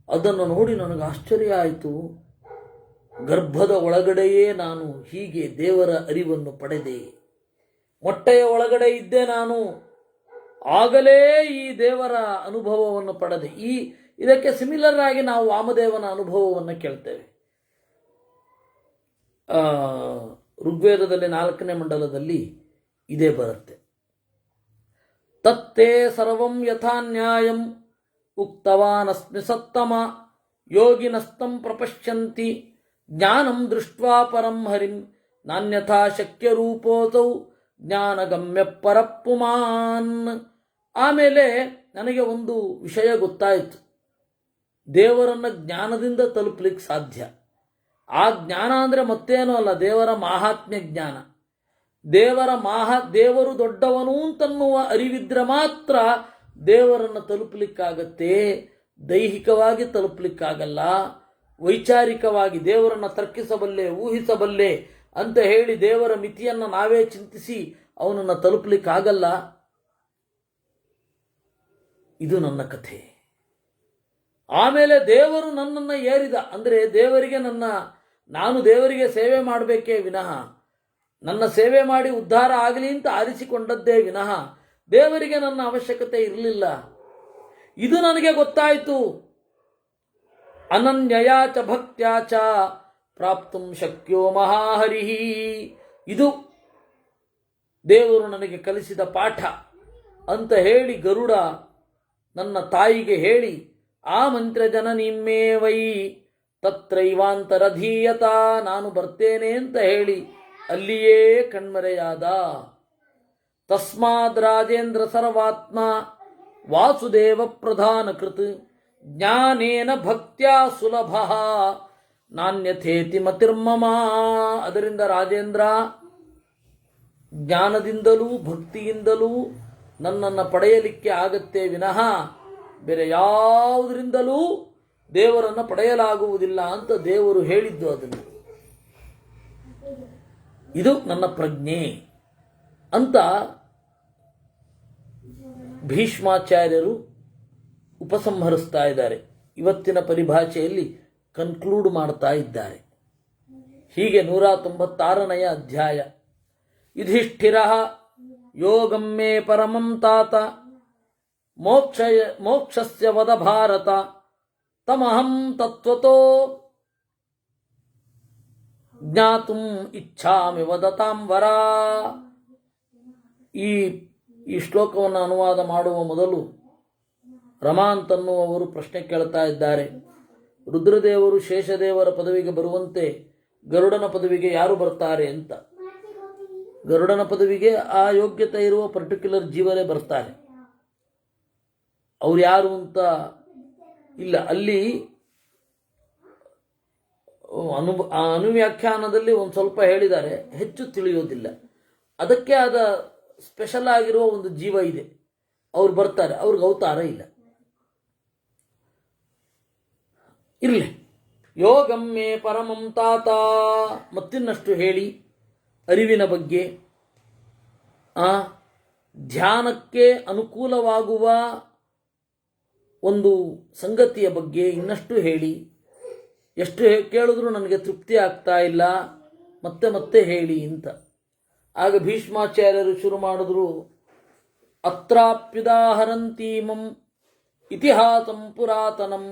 ಅದನ್ನು ನೋಡಿ ನನಗೆ ಆಶ್ಚರ್ಯ ಆಯಿತು. ಗರ್ಭದ ಒಳಗಡೆಯೇ ನಾನು ಹೀಗೆ ದೇವರ ಅರಿವನ್ನು ಪಡೆದೆ. ಮೊಟ್ಟೆಯ ಒಳಗಡೆ ಇದ್ದೆ ನಾನು, ಆಗಲೇ ಈ ದೇವರ ಅನುಭವವನ್ನು ಪಡೆದೆ. ಇದಕ್ಕೆ ಸಿಮಿಲರ್ ಆಗಿ ನಾವು ವಾಮದೇವನ ಅನುಭವವನ್ನು ಕೇಳ್ತೇವೆ. ಋಗ್ವೇದದಲ್ಲಿ 4ನೇ ಮಂಡಲದಲ್ಲಿ ಇದೇ ಬರುತ್ತೆ. ತತ್ತೇ ಸರ್ವಂ ಯಥಾ ನ್ಯಾಯಂ ಉಕ್ತವಾನಸ್ಮಿ ಸತ್ತಮ ಯೋಗಿನಸ್ತಂ ಪ್ರಪಶ್ಯಂತಿ ಜ್ಞಾನಂ ದೃಷ್ಟ್ವಾ ಪರಂ ಹರಿಂ ನಾನ್ಯಥಾ ಶಕ್ಯ ರೂಪೋತೌ ಜ್ಞಾನಗಮ್ಯ ಪರಪ್ಪುಮಾನ್. ಆಮೇಲೆ ನನಗೆ ಒಂದು ವಿಷಯ ಗೊತ್ತಾಯಿತು. ದೇವರನ್ನು ಜ್ಞಾನದಿಂದ ತಲುಪಲಿಕ್ಕೆ ಸಾಧ್ಯ. ಆ ಜ್ಞಾನ ಅಂದರೆ ಮತ್ತೇನೂ ಅಲ್ಲ, ದೇವರ ಮಾಹಾತ್ಮ್ಯ ಜ್ಞಾನ. ದೇವರು ದೊಡ್ಡವನು ಅಂತನ್ನುವ ಅರಿವಿದ್ರೆ ಮಾತ್ರ ದೇವರನ್ನು ತಲುಪಲಿಕ್ಕಾಗತ್ತೆ. ದೈಹಿಕವಾಗಿ ತಲುಪಲಿಕ್ಕಾಗಲ್ಲ. ವೈಚಾರಿಕವಾಗಿ ದೇವರನ್ನು ತರ್ಕಿಸಬಲ್ಲೆ, ಊಹಿಸಬಲ್ಲೆ ಅಂತ ಹೇಳಿ ದೇವರ ಮಿತಿಯನ್ನು ನಾವೇ ಚಿಂತಿಸಿ ಅವನನ್ನು ತಲುಪಲಿಕ್ಕಾಗಲ್ಲ. ಇದು ನನ್ನ ಕಥೆ. ಆಮೇಲೆ ದೇವರು ನನ್ನನ್ನು ಏರಿದ. ಅಂದರೆ ನಾನು ದೇವರಿಗೆ ಸೇವೆ ಮಾಡಬೇಕೇ ವಿನಃ, ನನ್ನ ಸೇವೆ ಮಾಡಿ ಉದ್ಧಾರ ಆಗಲಿ ಅಂತ ಆರಿಸಿಕೊಂಡದ್ದೇ ವಿನಃ ದೇವರಿಗೆ ನನ್ನ ಅವಶ್ಯಕತೆ ಇರಲಿಲ್ಲ. ಇದು ನನಗೆ ಗೊತ್ತಾಯಿತು. ಅನನ್ಯಯಾ ಚ ಭಕ್ತ್ಯಾ ಚ ಪ್ರಾಪ್ತುಂ ಶಕ್ಯೋ ಮಹಾಹರಿಹಿ. ಇದು ದೇವರು ನನಗೆ ಕಲಿಸಿದ ಪಾಠ ಅಂತ ಹೇಳಿ ಗರುಡ ನನ್ನ ತಾಯಿಗೆ ಹೇಳಿ, ಆ ಮಂತ್ರ ಜನನಿಮ್ಮೇ ವೈ ತತ್ರೈವಾಂತರಧೀಯತ, ನಾನು ಬರ್ತೇನೆ ಅಂತ ಹೇಳಿ ಅಲ್ಲಿಯೇ ಕಣ್ಮರೆಯಾದ. ತಸ್ಮಾದ್ ರಾಜೇಂದ್ರ ಸರ್ವಾತ್ಮ ವಾಸುದೇವ ಪ್ರಧಾನ ಕೃತ್ ಜ್ಞಾನೇನ ಭಕ್ತ್ಯಾ ಸುಲಭ ನಾನ್ಯಥೇತಿ ಮತಿರ್ಮಮ. ಅದರಿಂದ ರಾಜೇಂದ್ರ, ಜ್ಞಾನದಿಂದಲೂ ಭಕ್ತಿಯಿಂದಲೂ ನನ್ನನ್ನು ಪಡೆಯಲಿಕ್ಕೆ ಆಗತ್ತೆ ವಿನಃ ಬೇರೆ ಯಾವುದರಿಂದಲೂ ದೇವರನ್ನು ಪಡೆಯಲಾಗುವುದಿಲ್ಲ ಅಂತ ದೇವರು ಹೇಳಿದ್ದು. ಅದನ್ನು ಇದು ನನ್ನ ಪ್ರಜ್ಞೆ ಅಂತ ಭೀಷ್ಮಾಚಾರ್ಯರು ಉಪಸಂಹರಿಸ್ತಾ ಇದ್ದಾರೆ. ಇವತ್ತಿನ ಪರಿಭಾಷೆಯಲ್ಲಿ ಕನ್ಕ್ಲೂಡ್ ಮಾಡ್ತಾ ಇದ್ದಾರೆ. ಹೀಗೆ 196ನೇ ಅಧ್ಯಾಯ. ಯುಧಿಷ್ಠಿರ ಯೋಗಂ ಮೇ ಪರಮಂ ತಾತ ಮೋಕ್ಷಸ್ಯ ವದ ಭಾರತ ತಮಹಂ ತತ್ವತೋ ಜ್ಞಾತುಂ ಇಚ್ಛಾಮಿ ವದತಾಂ ವರ. ಈ ಶ್ಲೋಕವನ್ನು ಅನುವಾದ ಮಾಡುವ ಮೊದಲು ರಮಾಂತನ್ನುವರು ಪ್ರಶ್ನೆ ಕೇಳ್ತಾ ಇದ್ದಾರೆ. ರುದ್ರದೇವರು ಶೇಷದೇವರ ಪದವಿಗೆ ಬರುವಂತೆ ಗರುಡನ ಪದವಿಗೆ ಯಾರು ಬರ್ತಾರೆ ಅಂತ. ಗರುಡನ ಪದವಿಗೆ ಆ ಯೋಗ್ಯತೆ ಇರುವ ಪರ್ಟಿಕ್ಯುಲರ್ ಜೀವರೇ ಬರ್ತಾರೆ. ಅವ್ರು ಯಾರು ಅಂತ ಇಲ್ಲ. ಅಲ್ಲಿ ಅನುವ್ಯಾಖ್ಯಾನದಲ್ಲಿ ಒಂದು ಸ್ವಲ್ಪ ಹೇಳಿದ್ದಾರೆ, ಹೆಚ್ಚು ತಿಳಿಯೋದಿಲ್ಲ. ಅದಕ್ಕೆ ಆದ ಸ್ಪೆಷಲ್ ಆಗಿರುವ ಒಂದು ಜೀವ ಇದೆ, ಅವ್ರು ಬರ್ತಾರೆ. ಅವ್ರಿಗೆ ಅವತಾರ ಇಲ್ಲ. ಇರಲಿ. ಯೋಗಮ್ಮೆ ಪರಮಂ ತಾತ. ಮತ್ತಿನ್ನಷ್ಟು ಹೇಳಿ ಅರಿವಿನ ಬಗ್ಗೆ, ಧ್ಯಾನಕ್ಕೆ ಅನುಕೂಲವಾಗುವ ಒಂದು ಸಂಗತಿಯ ಬಗ್ಗೆ ಇನ್ನಷ್ಟು ಹೇಳಿ. ಎಷ್ಟು ಕೇಳಿದ್ರೂ ನನಗೆ ತೃಪ್ತಿ ಆಗ್ತಾ ಇಲ್ಲ, ಮತ್ತೆ ಮತ್ತೆ ಹೇಳಿ ಅಂತ. ಆಗ ಭೀಷ್ಮಾಚಾರ್ಯರು ಶುರು ಮಾಡಿದ್ರು. ಅತ್ರಾಪ್ಯುದಾಹರಂತೀಮಂ ಇತಿಹಾಸಂ ಪುರಾತನಂ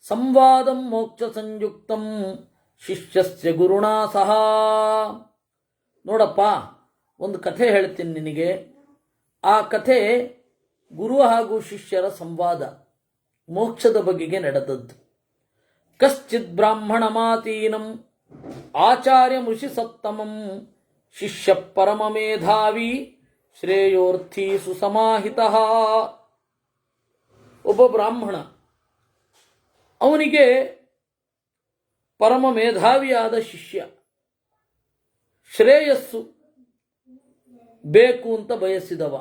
ಸಂವಾದಂ ಮೋಕ್ಷ ಸಂಯುಕ್ತಂ ಶಿಷ್ಯಸ್ಯ ಗುರುಣಾ ಸಹ. ನೋಡಪ್ಪ, ಒಂದು ಕಥೆ ಹೇಳ್ತೀನಿ ನಿನಗೆ. ಆ ಕಥೆ ಗುರು ಹಾಗೂ ಶಿಷ್ಯರ ಸಂವಾದ, ಮೋಕ್ಷದ ಬಗೆಗೆ ನಡೆದದ್ದು. ಕಶ್ಚಿತ್ ಬ್ರಾಹ್ಮಣ ಮಾತೀನಂ ಆಚಾರ್ಯ ಋಷಿ ಸತ್ತಮಂ ಶಿಷ್ಯ ಪರಮ ಮೇಧಾವಿ ಶ್ರೇಯೋರ್ಥಿ ಸುಸಮಾಹಿತ. ಒಬ್ಬ ಬ್ರಾಹ್ಮಣ, ಅವನಿಗೆ ಪರಮ ಮೇಧಾವಿಯಾದ ಶಿಷ್ಯ, ಶ್ರೇಯಸ್ಸು ಬೇಕು ಅಂತ ಬಯಸಿದವ.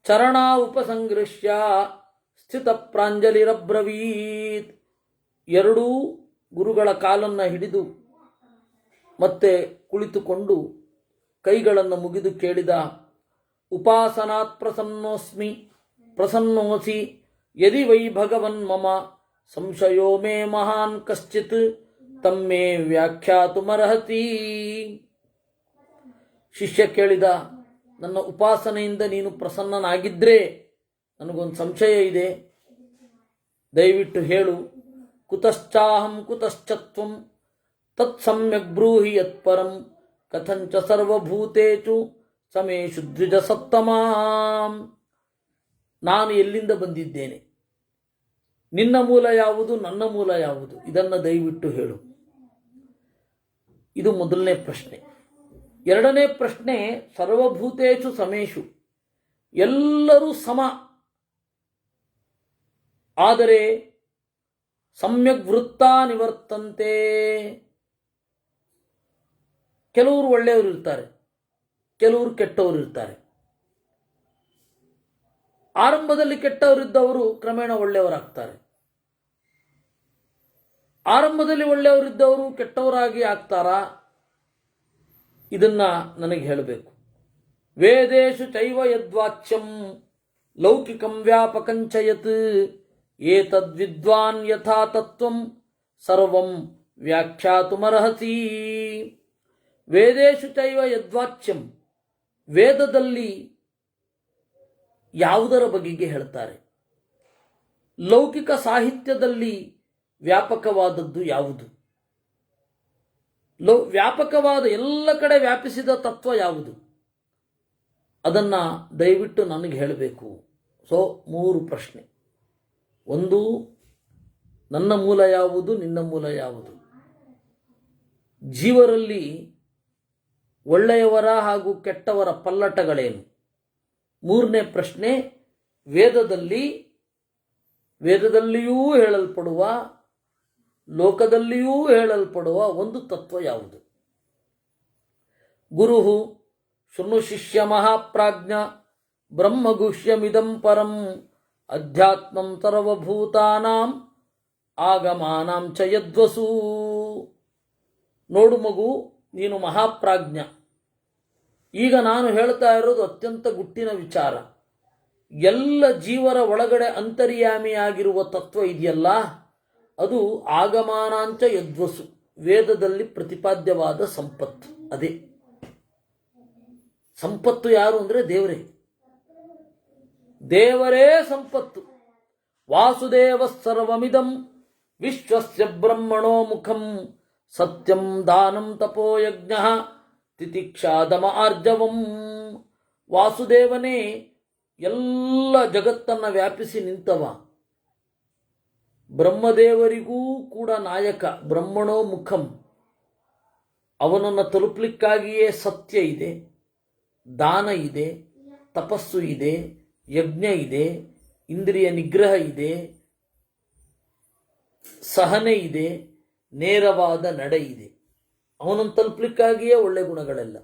ಚರಣ ಉಪಸಂಗೃಶ್ಯ ಸ್ಥಿತ ಪ್ರಾಂಜಲಿರಬ್ರವೀತ್. ಎರಡೂ ಗುರುಗಳ ಕಾಲನ್ನು ಹಿಡಿದು ಮತ್ತೆ ಕುಳಿತುಕೊಂಡು ಕೈಗಳನ್ನು ಮುಗಿದು ಕೇಳಿದ, ಉಪಾಸನಾತ್ ಪ್ರಸನ್ನೋಸಿ ಯದಿ ವೈ ಭಗವನ್ ಮಮ ಸಂಶಯೋ ಮೇ ಮಹಾನ್ ಕಶ್ಚಿತ್ ತಮ್ಮೇ ವ್ಯಾಖ್ಯಾತುಮರ್ಹತಿ. ಶಿಷ್ಯ ಕೇಳಿದ, ನನ್ನ ಉಪಾಸನೆಯಿಂದ ನೀನು ಪ್ರಸನ್ನನಾಗಿದ್ದರೆ ನನಗೊಂದು ಸಂಶಯ ಇದೆ, ದಯವಿಟ್ಟು ಹೇಳು. ಕುತಶ್ಚಾಹಂ ಕುತಶ್ಚತ್ವಂ ತತ್ ಸಮ್ಯಕ್ ಬ್ರೂಹಿ ಯತ್ಪರಂ ಕಥಂಚ ಸರ್ವಭೂತೇಷು ಸಮೇಷು ದ್ವಿಜ ಸತ್ತಮಾಂ. ನಾನು ಎಲ್ಲಿಂದ ಬಂದಿದ್ದೇನೆ, ನಿನ್ನ ಮೂಲ ಯಾವುದು, ನನ್ನ ಮೂಲ ಯಾವುದು, ಇದನ್ನು ದಯವಿಟ್ಟು ಹೇಳು. ಇದು ಮೊದಲನೇ ಪ್ರಶ್ನೆ. ಎರಡನೇ ಪ್ರಶ್ನೆ, ಸರ್ವಭೂತೇಷು ಸಮೇಷು, ಎಲ್ಲರೂ ಸಮ, ಆದರೆ ಸಮ್ಯಕ್ ವೃತ್ತಾ ನಿವರ್ತಂತೆ. ಕೆಲವರು ಒಳ್ಳೆಯವರು ಇರ್ತಾರೆ, ಕೆಲವರು ಕೆಟ್ಟವರು ಇರ್ತಾರೆ. ಆರಂಭದಲ್ಲಿ ಕೆಟ್ಟವರಿದ್ದವರು ಕ್ರಮೇಣ ಒಳ್ಳೆಯವರಾಗ್ತಾರೆ. ಆರಂಭದಲ್ಲಿ ಒಳ್ಳೆಯವರಿದ್ದವರು ಕೆಟ್ಟವರಾಗಿ ಆಗ್ತಾರಾ? ಇದನ್ನ ನನಗೆ ಹೇಳಬೇಕು. ವೇದೇಶು ಚೈವ ಯದ್ವಾಚ್ಯಂ ಲೌಕಿಕಂ ವ್ಯಾಪಕಂಚ ಯತ್ ಏತದ್ವಿದ್ವಾನ್ ಯಥಾ ತತ್ವಂ ಸರ್ವಂ ವ್ಯಾಖ್ಯಾತುಮರ್ಹಸಿ. ವೇದೇಶು ಚೈವ ಯದ್ವಾಚ್ಯಂ, ವೇದದಲ್ಲಿ ಯಾವುದರ ಬಗೆಗೆ ಹೇಳ್ತಾರೆ, ಲೌಕಿಕ ಸಾಹಿತ್ಯದಲ್ಲಿ ವ್ಯಾಪಕವಾದದ್ದು ಯಾವುದು, ವ್ಯಾಪಕವಾದ ಎಲ್ಲ ಕಡೆ ವ್ಯಾಪಿಸಿದ ತತ್ವ ಯಾವುದು, ಅದನ್ನು ದಯವಿಟ್ಟು ನನಗೆ ಹೇಳಬೇಕು. ಸೊ 3 ಪ್ರಶ್ನೆ. ಒಂದು, ನನ್ನ ಮೂಲ ಯಾವುದು, ನಿನ್ನ ಮೂಲ ಯಾವುದು, ಜೀವರಲ್ಲಿ ಒಳ್ಳೆಯವರ ಹಾಗೂ ಕೆಟ್ಟವರ ಪಲ್ಲಟಗಳೇನು. 3ನೇ ಪ್ರಶ್ನೆ, ವೇದದಲ್ಲಿಯೂ ಹೇಳಲ್ಪಡುವ, ಲೋಕದಲ್ಲಿಯೂ ಹೇಳಲ್ಪಡುವ ಒಂದು ತತ್ವ ಯಾವುದು. ಗುರು ಶೃಣು ಶಿಷ್ಯ ಮಹಾಪ್ರಾಜ್ಞ ಬ್ರಹ್ಮಗುಹ್ಯಮಿದಂ ಪರಂ ಅಧ್ಯಾತ್ಮಂ ಸರ್ವಭೂತಾನಾಂ ಆಗಮಾನಾಂ ಚ ಯದ್ವಸು. ನೋಡು ಮಗು, ನೀನು ಮಹಾಪ್ರಾಜ್ಞ. ಈಗ ನಾನು ಹೇಳ್ತಾ ಇರೋದು ಅತ್ಯಂತ ಗುಟ್ಟಿನ ವಿಚಾರ. ಎಲ್ಲ ಜೀವರ ಒಳಗಡೆ ಅಂತರ್ಯಾಮಿಯಾಗಿರುವ ತತ್ವ ಇದೆಯಲ್ಲ, ಅದು ಆಗಮಾನಾಂಚ ಯದ್ವಸು, ವೇದದಲ್ಲಿ ಪ್ರತಿಪಾದ್ಯವಾದ ಸಂಪತ್ತು. ಅದೇ ಸಂಪತ್ತು. ಯಾರು ಅಂದರೆ ದೇವರೇ. ದೇವರೇ ಸಂಪತ್ತು. ವಾಸುದೇವ ಸರ್ವಮಿದಂ ವಿಶ್ವಸ್ಯ ಬ್ರಹ್ಮಣೋ ಮುಖಂ ಸತ್ಯಂ ದಾನಂ ತಪೋಯಜ್ಞ ತಿತಿಕ್ಷಾದಮ ಆರ್ಜವಂ. ವಾಸುದೇವನೇ ಎಲ್ಲ ಜಗತ್ತನ್ನು ವ್ಯಾಪಿಸಿ ನಿಂತವ. ಬ್ರಹ್ಮದೇವರಿಗೂ ಕೂಡ ನಾಯಕ. ಬ್ರಹ್ಮಣೋ ಮುಖಂ, ಅವನನ್ನು ತಲುಪಲಿಕ್ಕಾಗಿಯೇ ಸತ್ಯ ಇದೆ, ದಾನ ಇದೆ, ತಪಸ್ಸು ಇದೆ, ಯಜ್ಞ ಇದೆ, ಇಂದ್ರಿಯ ನಿಗ್ರಹ ಇದೆ, ಸಹನೆ ಇದೆ, ನೇರವಾದ ನಡೆ ಇದೆ. ಅವನನ್ನು ತಲುಪಲಿಕ್ಕಾಗಿಯೇ ಒಳ್ಳೆ ಗುಣಗಳೆಲ್ಲ.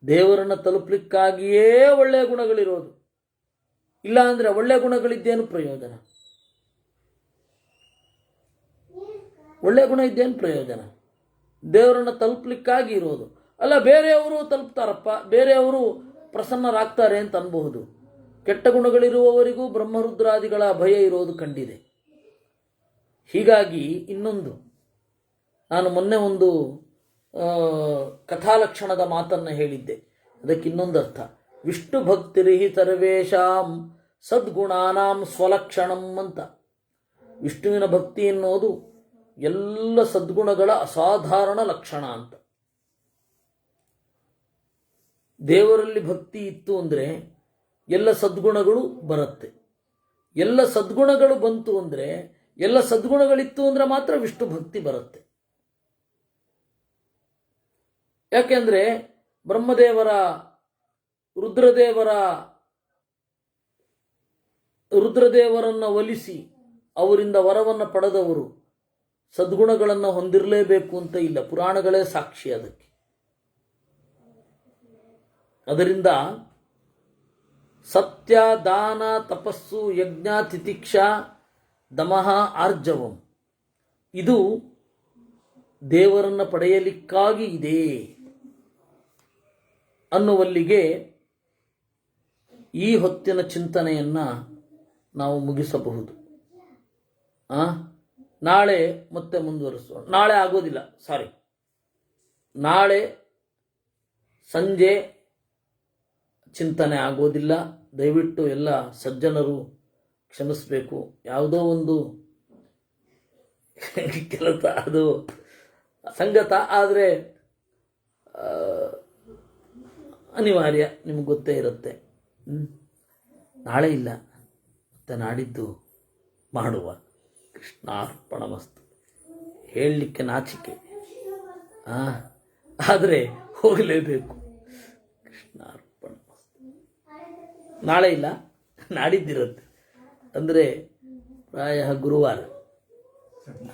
ದೇವರನ್ನು ತಲುಪಲಿಕ್ಕಾಗಿಯೇ ಒಳ್ಳೆಯ ಗುಣಗಳಿರೋದು. ಇಲ್ಲ ಅಂದರೆ ಒಳ್ಳೆ ಗುಣಗಳಿದ್ದೇನು ಪ್ರಯೋಜನ? ಒಳ್ಳೆ ಗುಣ ಇದ್ದೇನು ಪ್ರಯೋಜನ? ದೇವರನ್ನು ತಲುಪಲಿಕ್ಕಾಗಿ ಇರೋದು. ಅಲ್ಲ, ಬೇರೆಯವರು ತಲುಪ್ತಾರಪ್ಪ, ಬೇರೆಯವರು ಪ್ರಸನ್ನರಾಗ್ತಾರೆ ಅಂತ ಅನ್ಬಹುದು. ಕೆಟ್ಟ ಗುಣಗಳಿರುವವರಿಗೂ ಬ್ರಹ್ಮರುದ್ರಾದಿಗಳ ಭಯ ಇರೋದು ಕಂಡಿದೆ. ಹೀಗಾಗಿ ಇನ್ನೊಂದು, ನಾನು ಮೊನ್ನೆ ಒಂದು ಕಥಾಲಕ್ಷಣದ ಮಾತನ್ನು ಹೇಳಿದ್ದೆ. ಅದಕ್ಕೆ ಇನ್ನೊಂದು ಅರ್ಥ, ವಿಷ್ಣು ಭಕ್ತಿರಿಹಿ ಸರ್ವೇಷಾಂ ಸದ್ಗುಣಾನಾಂ ಸ್ವಲಕ್ಷಣಂ ಅಂತ. ವಿಷ್ಣುವಿನ ಭಕ್ತಿ ಎನ್ನುವುದು ಎಲ್ಲ ಸದ್ಗುಣಗಳ ಅಸಾಧಾರಣ ಲಕ್ಷಣ ಅಂತ. ದೇವರಲ್ಲಿ ಭಕ್ತಿ ಇತ್ತು ಅಂದರೆ ಎಲ್ಲ ಸದ್ಗುಣಗಳು ಬರುತ್ತೆ. ಎಲ್ಲ ಸದ್ಗುಣಗಳು ಬಂತು ಅಂದರೆ, ಎಲ್ಲ ಸದ್ಗುಣಗಳಿತ್ತು ಅಂದರೆ ಮಾತ್ರ ವಿಷ್ಣು ಭಕ್ತಿ ಬರುತ್ತೆ. ಯಾಕೆಂದ್ರೆ ಬ್ರಹ್ಮದೇವರ ರುದ್ರದೇವರನ್ನ ಒಲಿಸಿ ಅವರಿಂದ ವರವನ್ನು ಪಡೆದವರು ಸದ್ಗುಣಗಳನ್ನು ಹೊಂದಿರಲೇಬೇಕು ಅಂತ ಇಲ್ಲ. ಪುರಾಣಗಳೇ ಸಾಕ್ಷಿ ಅದಕ್ಕೆ. ಅದರಿಂದ ಸತ್ಯ, ದಾನ, ತಪಸ್ಸು, ಯಜ್ಞ, ತಿತಿಕ್ಷಾ, ದಮಃ, ಆರ್ಜವಂ ಇದು ದೇವರನ್ನು ಪಡೆಯಲಿಕ್ಕಾಗಿ ಇದೆ ಅನ್ನುವಲ್ಲಿಗೆ ಈ ಹೊತ್ತಿನ ಚಿಂತನೆಯನ್ನು ನಾವು ಮುಗಿಸಬಹುದು. ನಾಳೆ ಮತ್ತೆ ಮುಂದುವರಿಸೋಣ. ನಾಳೆ ಆಗೋದಿಲ್ಲ, ನಾಳೆ ಸಂಜೆ ಚಿಂತನೆ ಆಗೋದಿಲ್ಲ. ದಯವಿಟ್ಟು ಎಲ್ಲ ಸಜ್ಜನರು ಕ್ಷಮಿಸಬೇಕು. ಯಾವುದೋ ಒಂದು ಕೆಲಸ ಅದು ಸಂಗತ, ಆದರೆ ಅನಿವಾರ್ಯ, ನಿಮ್ಗೆ ಗೊತ್ತೇ ಇರುತ್ತೆ. ನಾಳೆ ಇಲ್ಲ, ಮತ್ತೆ ನಾಡಿದ್ದು ಮಾಡುವ. ಕೃಷ್ಣಾರ್ಪಣಮಸ್ತು. ಹೇಳಲಿಕ್ಕೆ ನಾಚಿಕೆ, ಆದರೆ ಹೋಗಲೇಬೇಕು. ಕೃಷ್ಣಾರ್ಪಣಮಸ್ತು. ನಾಳೆ ಇಲ್ಲ, ನಾಡಿದ್ದಿರುತ್ತೆ, ಅಂದರೆ ಪ್ರಾಯ ಗುರುವಾರ. ಸರಿ.